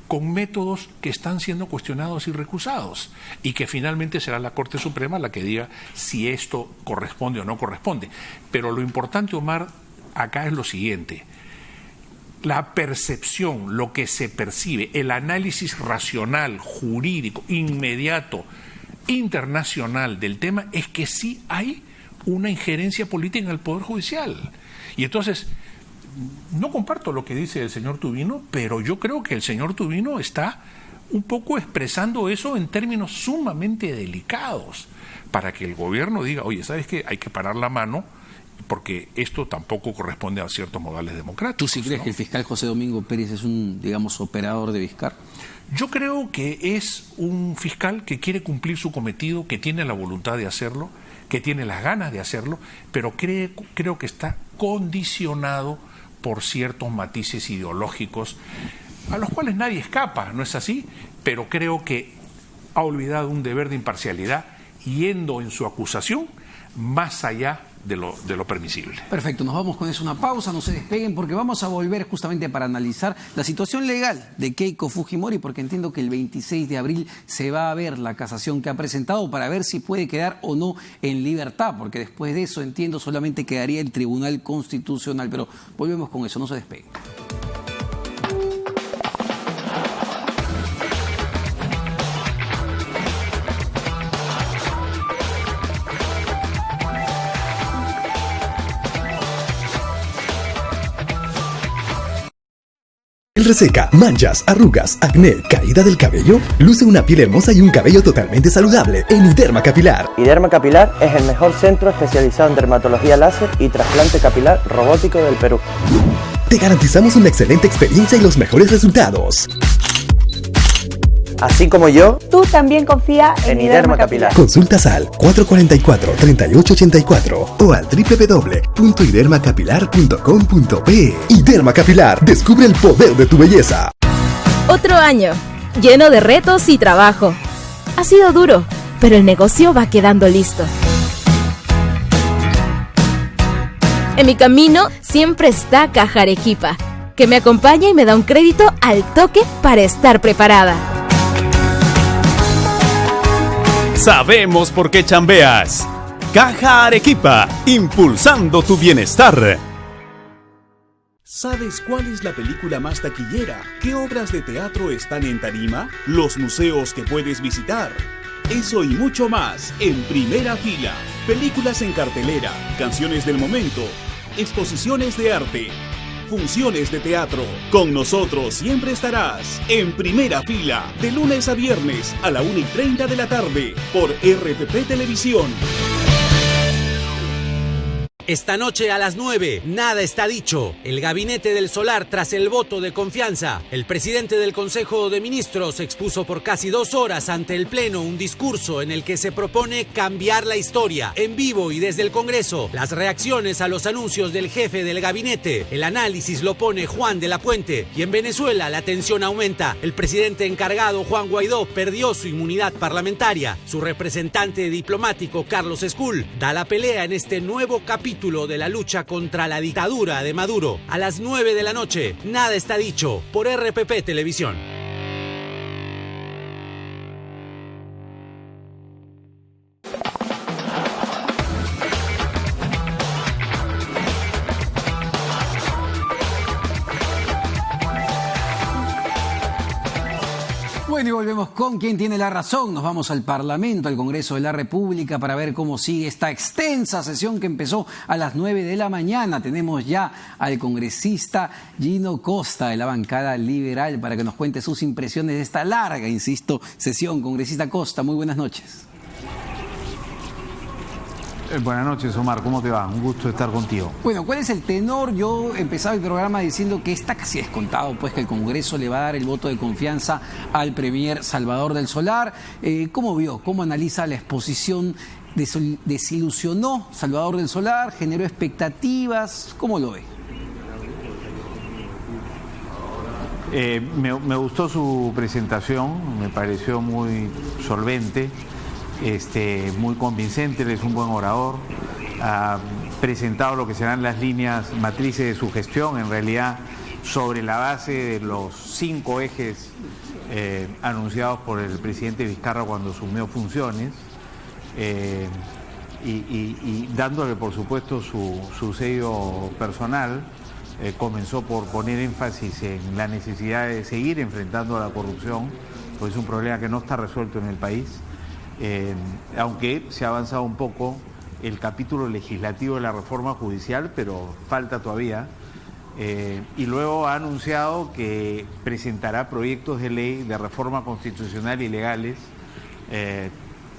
con métodos que están siendo cuestionados y recusados, y que finalmente será la Corte Suprema la que diga si esto corresponde o no corresponde. Pero lo importante, Omar, acá es lo siguiente: la percepción, lo que se percibe, el análisis racional, jurídico, inmediato, internacional del tema es que sí hay una injerencia política en el Poder Judicial. Y entonces, no comparto lo que dice el señor Tubino, pero yo creo que el señor Tubino está un poco expresando eso en términos sumamente delicados, para que el gobierno diga, oye, ¿sabes qué? Hay que parar la mano, porque esto tampoco corresponde a ciertos modales democráticos. ¿Tú sí crees, ¿no?, que el fiscal José Domingo Pérez es un, digamos, operador de Vizcarra? Yo creo que es un fiscal que quiere cumplir su cometido, que tiene la voluntad de hacerlo, que tiene las ganas de hacerlo, pero creo que está condicionado por ciertos matices ideológicos a los cuales nadie escapa, ¿no es así? Pero creo que ha olvidado un deber de imparcialidad, yendo en su acusación más allá de lo permisible. Perfecto, nos vamos con eso una pausa, no se despeguen, porque vamos a volver justamente para analizar la situación legal de Keiko Fujimori, porque entiendo que el 26 de abril se va a ver la casación que ha presentado para ver si puede quedar o no en libertad, porque después de eso, entiendo, solamente quedaría el Tribunal Constitucional. Pero volvemos con eso, no se despeguen. Reseca, manchas, arrugas, acné, caída del cabello. Luce una piel hermosa y un cabello totalmente saludable en Iderma Capilar. Iderma Capilar es el mejor centro especializado en dermatología láser y trasplante capilar robótico del Perú. Te garantizamos una excelente experiencia y los mejores resultados. Así como yo, tú también confía en Iderma Capilar. Consultas al 444-3884 o al www.idermacapilar.com.pe. Iderma Capilar, descubre el poder de tu belleza. Otro año, lleno de retos y trabajo. Ha sido duro, pero el negocio va quedando listo. En mi camino siempre está Caja Arequipa, que me acompaña y me da un crédito al toque para estar preparada. Sabemos por qué chambeas. Caja Arequipa, impulsando tu bienestar. ¿Sabes cuál es la película más taquillera? ¿Qué obras de teatro están en tarima? ¿Los museos que puedes visitar? Eso y mucho más en Primera Fila. Películas en cartelera, canciones del momento, exposiciones de arte, funciones de teatro. Con nosotros siempre estarás en Primera Fila, de lunes a viernes a la 1:30 de la tarde por RPP Televisión. Esta noche a las 9, nada está dicho. El Gabinete del Solar tras el voto de confianza. El presidente del Consejo de Ministros expuso por casi 2 horas ante el Pleno un discurso en el que se propone cambiar la historia. En vivo y desde el Congreso, las reacciones a los anuncios del jefe del gabinete. El análisis lo pone Juan de la Puente. Y en Venezuela la tensión aumenta. El presidente encargado, Juan Guaidó, perdió su inmunidad parlamentaria. Su representante diplomático, Carlos Escul, da la pelea en este nuevo capítulo de la lucha contra la dictadura de Maduro. A las 9 de la noche, nada está dicho, por RPP Televisión. Bueno, y volvemos con quien tiene la razón. Nos vamos al Parlamento, al Congreso de la República, para ver cómo sigue esta extensa sesión que empezó a las 9 de la mañana. Tenemos ya al congresista Gino Costa, de la bancada liberal, para que nos cuente sus impresiones de esta larga, insisto, sesión. Congresista Costa, muy buenas noches. Buenas noches, Omar, ¿cómo te va? Un gusto estar contigo. Bueno, ¿cuál es el tenor? Yo empezaba el programa diciendo que está casi descontado, pues que el Congreso le va a dar el voto de confianza al premier Salvador del Solar. ¿Cómo vio? ¿Cómo analiza la exposición? ¿Desilusionó Salvador del Solar? ¿Generó expectativas? ¿Cómo lo ve? Me gustó su presentación, me pareció muy solvente. Muy convincente, él es un buen orador, ha presentado lo que serán las líneas matrices de su gestión, en realidad sobre la base de los 5 ejes anunciados por el presidente Vizcarra cuando asumió funciones, y dándole por supuesto su sello personal. Comenzó por poner énfasis en la necesidad de seguir enfrentando a la corrupción, pues es un problema que no está resuelto en el país. Aunque se ha avanzado un poco el capítulo legislativo de la reforma judicial, pero falta todavía. Y luego ha anunciado que presentará proyectos de ley de reforma constitucional y legales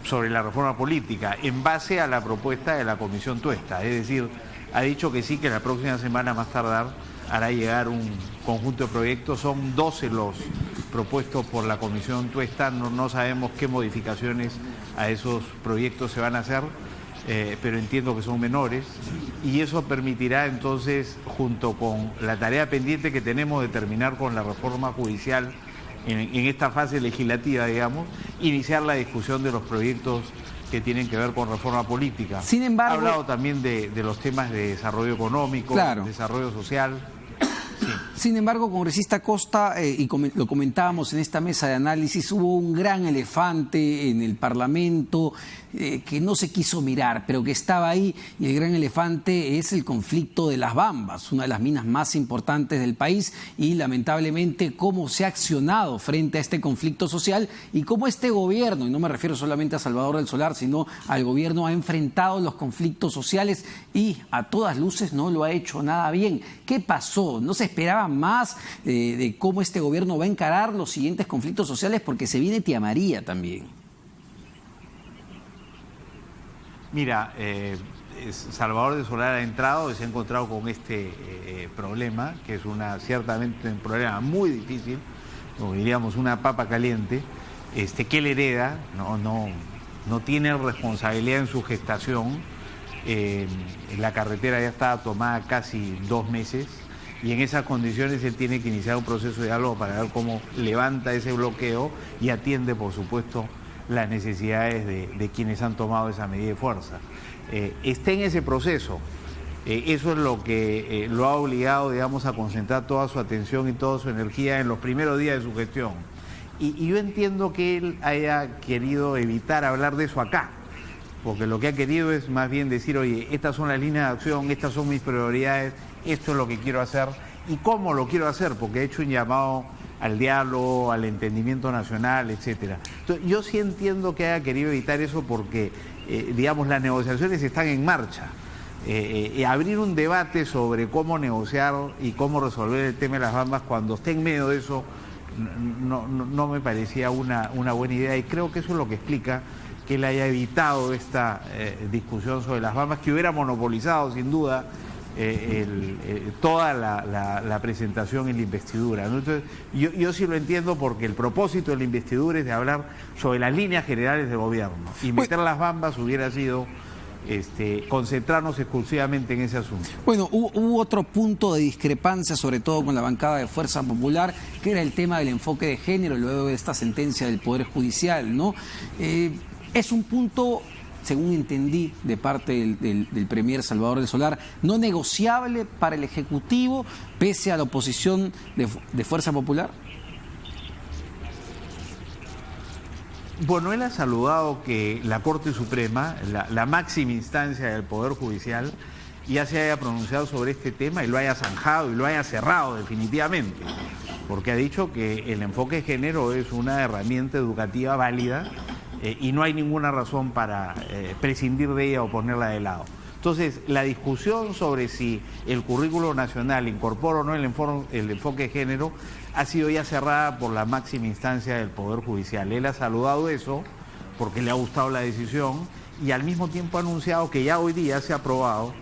sobre la reforma política en base a la propuesta de la Comisión Tuesta. Es decir, ha dicho que sí, que la próxima semana más tardar hará llegar un conjunto de proyectos. Son 12 los propuestos por la Comisión Tuesta, no sabemos qué modificaciones a esos proyectos se van a hacer, pero entiendo que son menores, y eso permitirá entonces, junto con la tarea pendiente que tenemos de terminar con la reforma judicial en esta fase legislativa, digamos, iniciar la discusión de los proyectos que tienen que ver con reforma política. Sin embargo, ha hablado también de los temas de desarrollo económico, claro, desarrollo social. Sí. Sin embargo, congresista Costa, y lo comentábamos en esta mesa de análisis, hubo un gran elefante en el Parlamento que no se quiso mirar, pero que estaba ahí, y el gran elefante es el conflicto de Las Bambas, una de las minas más importantes del país, y lamentablemente cómo se ha accionado frente a este conflicto social y cómo este gobierno, y no me refiero solamente a Salvador del Solar, sino al gobierno, ha enfrentado los conflictos sociales y a todas luces no lo ha hecho nada bien. ¿Qué pasó? ¿No se esperaba más de cómo este gobierno va a encarar los siguientes conflictos sociales? Porque se viene Tía María también. Mira, Salvador del Solar ha entrado y se ha encontrado con este problema, que es ciertamente un problema muy difícil, como diríamos una papa caliente, que él hereda, no tiene responsabilidad en su gestación. La carretera ya estaba tomada casi 2 meses, y en esas condiciones él tiene que iniciar un proceso de diálogo para ver cómo levanta ese bloqueo y atiende, por supuesto, las necesidades de quienes han tomado esa medida de fuerza. Está en ese proceso. Eso es lo que lo ha obligado, digamos, a concentrar toda su atención y toda su energía en los primeros días de su gestión. Y yo entiendo que él haya querido evitar hablar de eso acá, porque lo que ha querido es más bien decir, oye, estas son las líneas de acción, estas son mis prioridades, esto es lo que quiero hacer y cómo lo quiero hacer, porque ha hecho un llamado al diálogo, al entendimiento nacional, etcétera. Entonces, yo sí entiendo que haya querido evitar eso porque, digamos, las negociaciones están en marcha. Abrir un debate sobre cómo negociar y cómo resolver el tema de Las Bambas cuando esté en medio de eso no me parecía una buena idea, y creo que eso es lo que explica que él haya evitado esta discusión sobre Las Bambas, que hubiera monopolizado sin duda toda la presentación en la investidura, ¿no? Entonces, yo sí lo entiendo, porque el propósito de la investidura es de hablar sobre las líneas generales de gobierno, y meter Las Bambas hubiera sido concentrarnos exclusivamente en ese asunto. Bueno, hubo otro punto de discrepancia, sobre todo con la bancada de Fuerza Popular, que era el tema del enfoque de género luego de esta sentencia del Poder Judicial, ¿no? Es un punto, según entendí, de parte del premier Salvador del Solar, no negociable para el Ejecutivo, pese a la oposición de Fuerza Popular. Bueno, él ha saludado que la Corte Suprema, la máxima instancia del Poder Judicial, ya se haya pronunciado sobre este tema y lo haya zanjado y lo haya cerrado definitivamente, porque ha dicho que el enfoque de género es una herramienta educativa válida y no hay ninguna razón para prescindir de ella o ponerla de lado. Entonces, la discusión sobre si el currículo nacional incorpora o no el enfoque de género ha sido ya cerrada por la máxima instancia del Poder Judicial. Él ha saludado eso porque le ha gustado la decisión y al mismo tiempo ha anunciado que ya hoy día se ha aprobado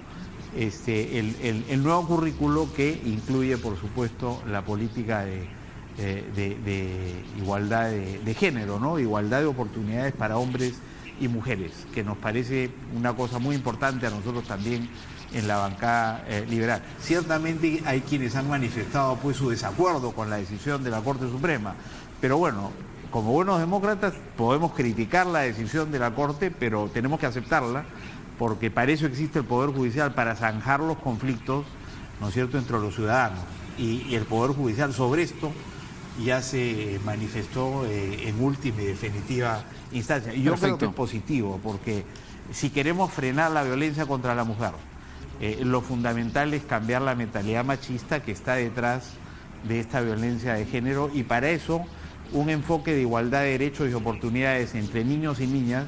el nuevo currículo que incluye, por supuesto, la política de igualdad de género, ¿no? Igualdad de oportunidades para hombres y mujeres, que nos parece una cosa muy importante a nosotros también en la bancada liberal. Ciertamente hay quienes han manifestado pues su desacuerdo con la decisión de la Corte Suprema, pero bueno, como buenos demócratas podemos criticar la decisión de la Corte, pero tenemos que aceptarla, porque para eso existe el Poder Judicial, para zanjar los conflictos, ¿no es cierto?, entre los ciudadanos. Y el Poder Judicial sobre esto ya se manifestó en última y definitiva instancia. Y yo creo que es positivo, porque si queremos frenar la violencia contra la mujer, lo fundamental es cambiar la mentalidad machista que está detrás de esta violencia de género, y para eso un enfoque de igualdad de derechos y oportunidades entre niños y niñas,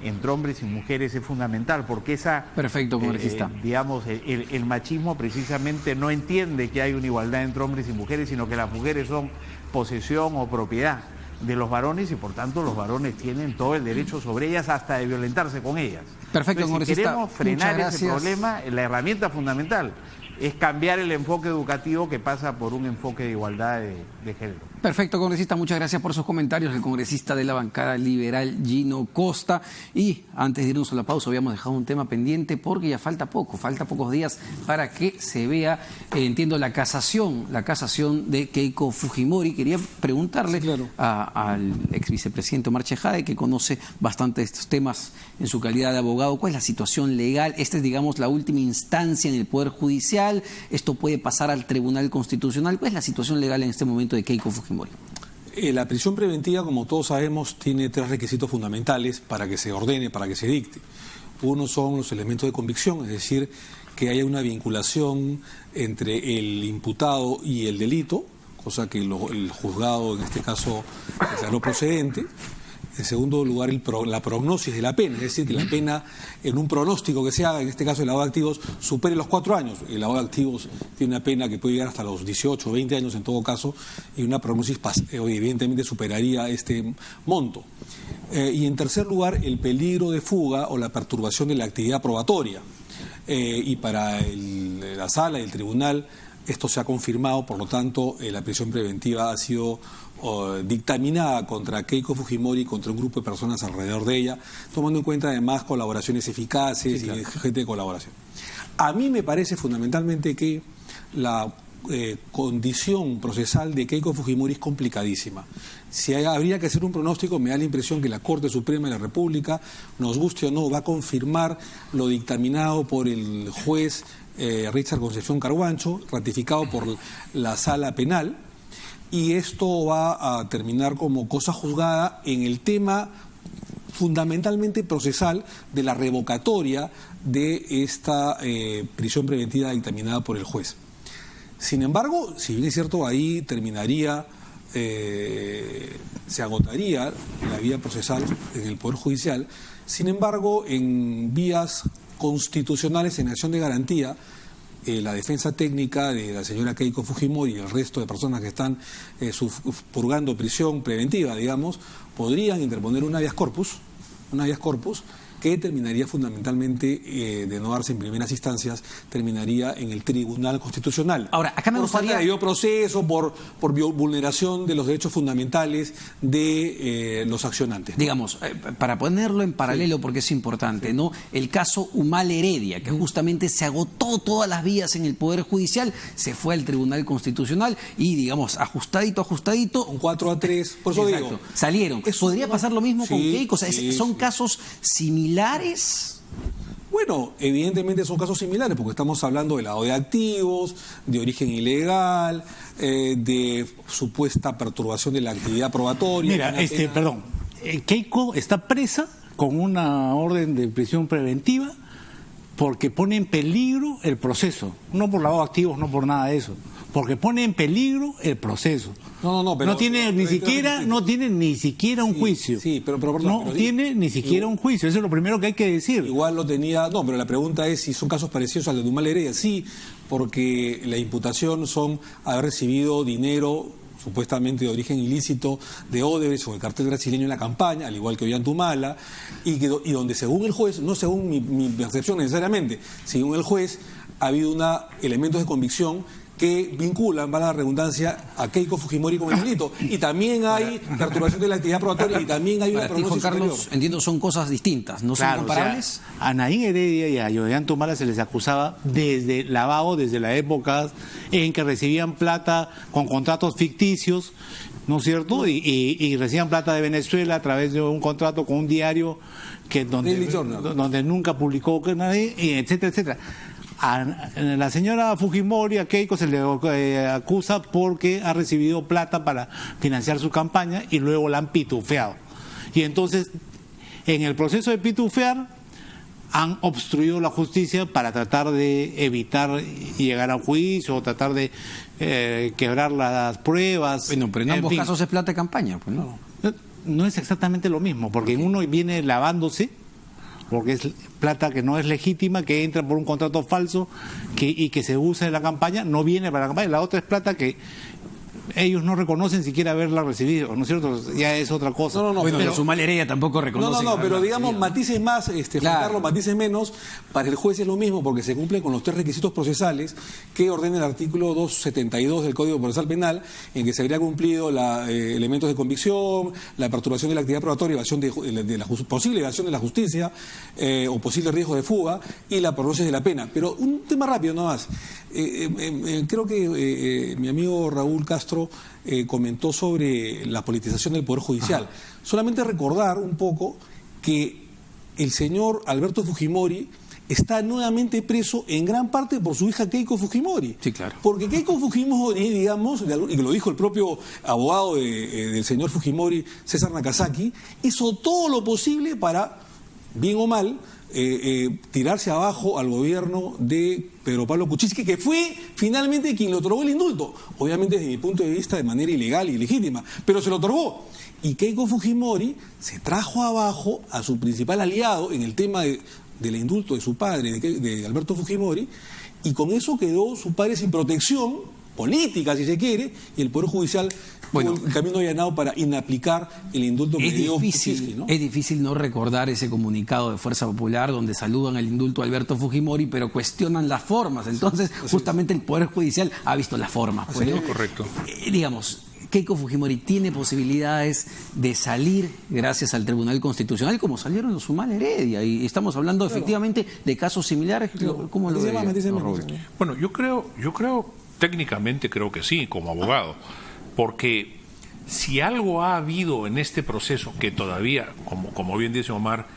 entre hombres y mujeres, es fundamental, porque esa... Perfecto, congresista. Digamos, el machismo precisamente no entiende que hay una igualdad entre hombres y mujeres, sino que las mujeres son posesión o propiedad de los varones y por tanto los varones tienen todo el derecho sobre ellas, hasta de violentarse con ellas. Perfecto, entonces, si congresista. queremos frenar ese problema, la herramienta fundamental es cambiar el enfoque educativo, que pasa por un enfoque de igualdad de género. Perfecto, congresista, muchas gracias por sus comentarios. El congresista de la bancada liberal, Gino Costa. Y antes de irnos a la pausa, habíamos dejado un tema pendiente porque ya falta pocos días para que se vea, entiendo, la casación de Keiko Fujimori. Quería preguntarle al ex vicepresidente Omar Chejade, que conoce bastante estos temas en su calidad de abogado, ¿cuál es la situación legal? Esta es, digamos, la última instancia en el Poder Judicial. Esto puede pasar al Tribunal Constitucional. ¿Cuál es la situación legal en este momento de Keiko Fujimori? La prisión preventiva, como todos sabemos, tiene 3 requisitos fundamentales para que se ordene, para que se dicte. Uno son los elementos de convicción, es decir, que haya una vinculación entre el imputado y el delito, cosa que el juzgado en este caso declaró procedente. En segundo lugar, la prognosis de la pena, es decir, que la pena en un pronóstico que se haga, en este caso el lavado de activos, supere los 4 años. El lavado de activos tiene una pena que puede llegar hasta los 18 o 20 años en todo caso, y una prognosis evidentemente superaría este monto. Y en tercer lugar, el peligro de fuga o la perturbación de la actividad probatoria. Y para la sala y el tribunal esto se ha confirmado, por lo tanto la prisión preventiva ha sido dictaminada contra Keiko Fujimori y contra un grupo de personas alrededor de ella, tomando en cuenta además colaboraciones eficaces y gente de colaboración. A mí me parece fundamentalmente que la condición procesal de Keiko Fujimori es complicadísima. Si habría que hacer un pronóstico, me da la impresión que la Corte Suprema de la República, nos guste o no, va a confirmar lo dictaminado por el juez Richard Concepción Carhuancho, ratificado por la Sala Penal, y esto va a terminar como cosa juzgada en el tema fundamentalmente procesal de la revocatoria de esta prisión preventiva dictaminada por el juez. Sin embargo, si bien es cierto, ahí terminaría, se agotaría la vía procesal en el Poder Judicial. Sin embargo, en vías constitucionales en acción de garantía, la defensa técnica de la señora Keiko Fujimori y el resto de personas que están purgando prisión preventiva, digamos, podrían interponer un habeas corpus que terminaría fundamentalmente, de no darse en primeras instancias, terminaría en el Tribunal Constitucional. Ahora, acá me gustaría... Por falta de debido proceso, por vulneración de los derechos fundamentales de los accionantes, ¿no? Digamos, para ponerlo en paralelo, porque es importante, ¿no? El caso Humal Heredia, que justamente se agotó todas las vías en el Poder Judicial, se fue al Tribunal Constitucional y, digamos, ajustadito. Un 4-3, por eso digo. Salieron. ¿Podría pasar lo mismo con Keiko? O sea, ¿son casos similares? Bueno, evidentemente son casos similares porque estamos hablando de lavado de activos, de origen ilegal, de supuesta perturbación de la actividad probatoria. Mira, Keiko está presa con una orden de prisión preventiva porque pone en peligro el proceso, no por lavado de activos, no por nada de eso, porque pone en peligro el proceso. Pero no tiene ni siquiera un juicio. Sí, pero tiene ni siquiera un juicio. Eso es lo primero que hay que decir. Igual lo tenía. No, pero la pregunta es si son casos parecidos al de Humal Heredia. Sí, porque la imputación son haber recibido dinero supuestamente de origen ilícito de Odebrecht o el cartel brasileño en la campaña, al igual que Ollantumala, y donde según el juez, no según mi percepción necesariamente, según el juez, ha habido elementos de convicción que vinculan, para la redundancia, a Keiko Fujimori con el delito. Y también hay perturbación de la actividad probatoria y también hay una prognosis superior. Carlos, entiendo, son cosas distintas, ¿no son comparables? O sea, a Naín Heredia y a Ollantumala se les acusaba desde lavado, desde la época en que recibían plata con contratos ficticios, ¿no es cierto? Y recibían plata de Venezuela a través de un contrato con un diario donde nunca publicó nadie, etcétera, etcétera. A la señora Fujimori, a Keiko, se le acusa porque ha recibido plata para financiar su campaña y luego la han pitufeado. Y entonces, en el proceso de pitufear, han obstruido la justicia para tratar de evitar llegar a juicio o tratar de quebrar las pruebas. Bueno, pero en ambos casos es plata de campaña, pues no. No es exactamente lo mismo, porque uno viene lavándose, porque es plata que no es legítima, que entra por un contrato falso y que se usa en la campaña, no viene para la campaña. La otra es plata que ellos no reconocen siquiera haberla recibido, ¿no es cierto? Ya es otra cosa. Bueno, pero Zumal Heredia tampoco reconoce. No, pero digamos, matices más, Juan Carlos, matices menos, para el juez es lo mismo, porque se cumplen con los 3 requisitos procesales que ordena el artículo 272 del Código Procesal Penal, en que se habría cumplido elementos de convicción, la perturbación de la actividad probatoria, evasión de la posible evasión de la justicia, o posible riesgo de fuga, y la prognosis de la pena. Pero un tema rápido nomás. Creo que mi amigo Raúl Castro comentó sobre la politización del Poder Judicial. Ajá. Solamente recordar un poco que el señor Alberto Fujimori está nuevamente preso en gran parte por su hija Keiko Fujimori. Sí, claro. Porque Keiko Fujimori, digamos, y lo dijo el propio abogado del señor Fujimori, César Nakazaki, hizo todo lo posible para, bien o mal, tirarse abajo al gobierno de Pedro Pablo Kuczynski, que fue finalmente quien le otorgó el indulto, obviamente desde mi punto de vista de manera ilegal y ilegítima, pero se lo otorgó. Y Keiko Fujimori se trajo abajo a su principal aliado en el tema del indulto de su padre, de Alberto Fujimori, y con eso quedó su padre sin protección política, si se quiere, y el Poder Judicial el camino allanado para inaplicar el indulto que dio Kuczynski, ¿no? Es difícil no recordar ese comunicado de Fuerza Popular donde saludan el indulto a Alberto Fujimori, pero cuestionan las formas. Entonces, justamente el Poder Judicial ha visto las formas. Pues, ¿no? Correcto. Digamos, Keiko Fujimori tiene posibilidades de salir gracias al Tribunal Constitucional, como salieron los Zumal Heredia, y estamos hablando efectivamente de casos similares. ¿Cómo lo ve? Bueno, yo creo, técnicamente creo que sí, como abogado. Porque si algo ha habido en este proceso que todavía, como bien dice Omar,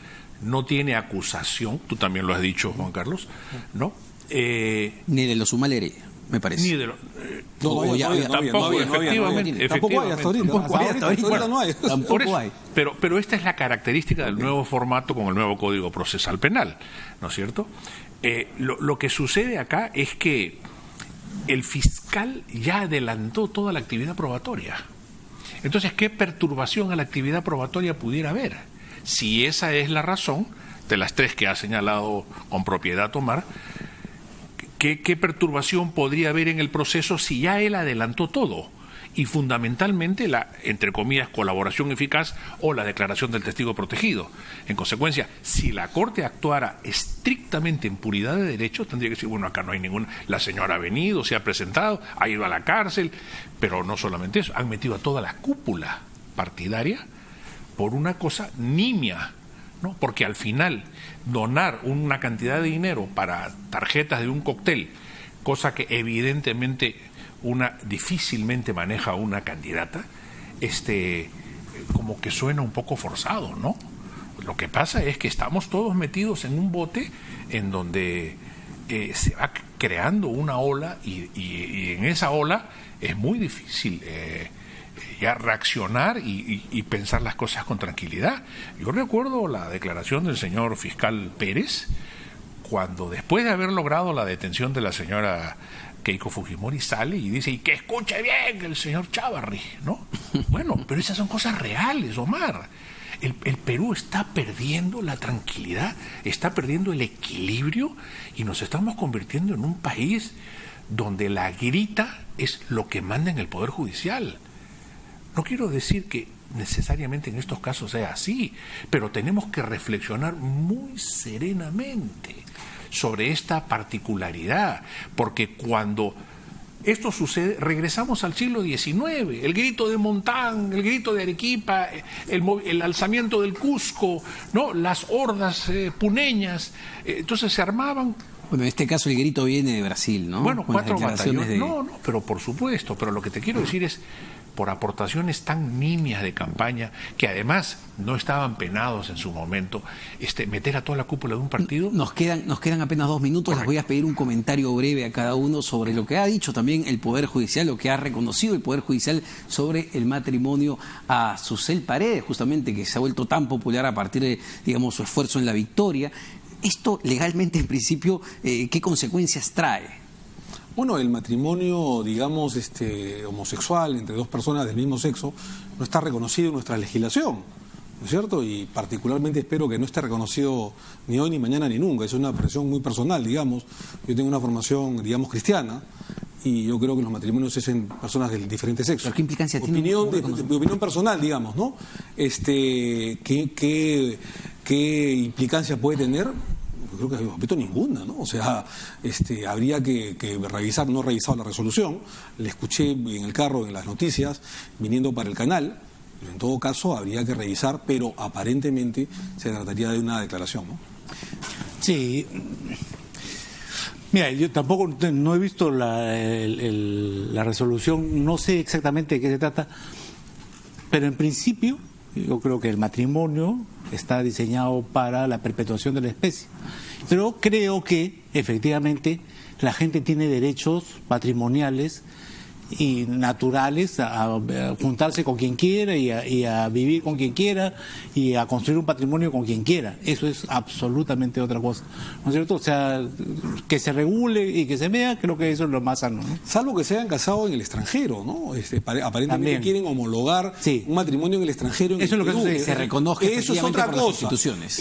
no tiene acusación, tú también lo has dicho, Juan Carlos, ¿no? Ni de los Zumal Heredia, me parece. Ni de los... Tampoco hay hasta ahorita. No hay. Tampoco hay. Pero esta es la característica del nuevo formato con el nuevo Código Procesal Penal, ¿no es cierto? Lo que sucede acá es que el fiscal ya adelantó toda la actividad probatoria. Entonces, ¿qué perturbación a la actividad probatoria pudiera haber? Si esa es la razón, de las 3 que ha señalado con propiedad Omar, ¿qué perturbación podría haber en el proceso si ya él adelantó todo? Y fundamentalmente la, entre comillas, colaboración eficaz o la declaración del testigo protegido. En consecuencia, si la Corte actuara estrictamente en puridad de derecho, tendría que decir, bueno, acá no hay ninguna, la señora ha venido, se ha presentado, ha ido a la cárcel, pero no solamente eso, han metido a toda la cúpula partidaria por una cosa nimia, ¿no? Porque al final donar una cantidad de dinero para tarjetas de un cóctel, cosa que evidentemente una difícilmente maneja una candidata, como que suena un poco forzado, ¿no? Lo que pasa es que estamos todos metidos en un bote en donde se va creando una ola y en esa ola es muy difícil ya reaccionar y pensar las cosas con tranquilidad. Yo recuerdo la declaración del señor fiscal Pérez cuando, después de haber logrado la detención de la señora Keiko Fujimori, sale y dice, y que escuche bien el señor Chávarri, ¿no? Bueno, pero esas son cosas reales, Omar. El Perú está perdiendo la tranquilidad, está perdiendo el equilibrio y nos estamos convirtiendo en un país donde la grita es lo que manda en el Poder Judicial. No quiero decir que necesariamente en estos casos sea así, pero tenemos que reflexionar muy serenamente sobre esta particularidad, porque cuando esto sucede, regresamos al siglo XIX, el grito de Montán, el grito de Arequipa, el alzamiento del Cusco, ¿no? Las hordas puneñas, entonces se armaban. Bueno, en este caso el grito viene de Brasil, ¿no? Bueno, con 4 batallones. de... No, pero por supuesto, pero lo que te quiero decir es, por aportaciones tan nimias de campaña, que además no estaban penados en su momento, meter a toda la cúpula de un partido. Nos quedan apenas 2 minutos. Les voy a pedir un comentario breve a cada uno sobre lo que ha dicho también el Poder Judicial, lo que ha reconocido el Poder Judicial sobre el matrimonio a Susel Paredes, justamente, que se ha vuelto tan popular a partir de, digamos, su esfuerzo en la victoria. Esto legalmente, en principio, ¿qué consecuencias trae? Bueno, el matrimonio, digamos, homosexual entre 2 personas del mismo sexo no está reconocido en nuestra legislación, ¿no es cierto? Y particularmente espero que no esté reconocido ni hoy, ni mañana, ni nunca. Es una apreciación muy personal, digamos. Yo tengo una formación, digamos, cristiana, y yo creo que los matrimonios es en personas del diferente sexo. ¿Pero qué implicancia tiene? De opinión personal, digamos, ¿no? ¿Qué implicancia puede tener? Creo que no visto ninguna, ¿no? O sea, habría que revisar, no he revisado la resolución, la escuché en el carro, en las noticias, viniendo para el canal, pero en todo caso habría que revisar, pero aparentemente se trataría de una declaración, ¿no? Sí. Mira, yo tampoco no he visto la resolución, no sé exactamente de qué se trata, pero en principio yo creo que el matrimonio está diseñado para la perpetuación de la especie. Pero creo que efectivamente la gente tiene derechos patrimoniales y naturales a juntarse con quien quiera y a vivir con quien quiera y a construir un patrimonio con quien quiera. Eso es absolutamente otra cosa, ¿no es cierto? O sea, que se regule y que se vea, creo que eso es lo más sano, ¿no? Salvo que se hayan casado en el extranjero, ¿no? Aparentemente también quieren homologar un matrimonio en el extranjero. Eso es lo que se reconozca eso es otra por cosa. Las instituciones.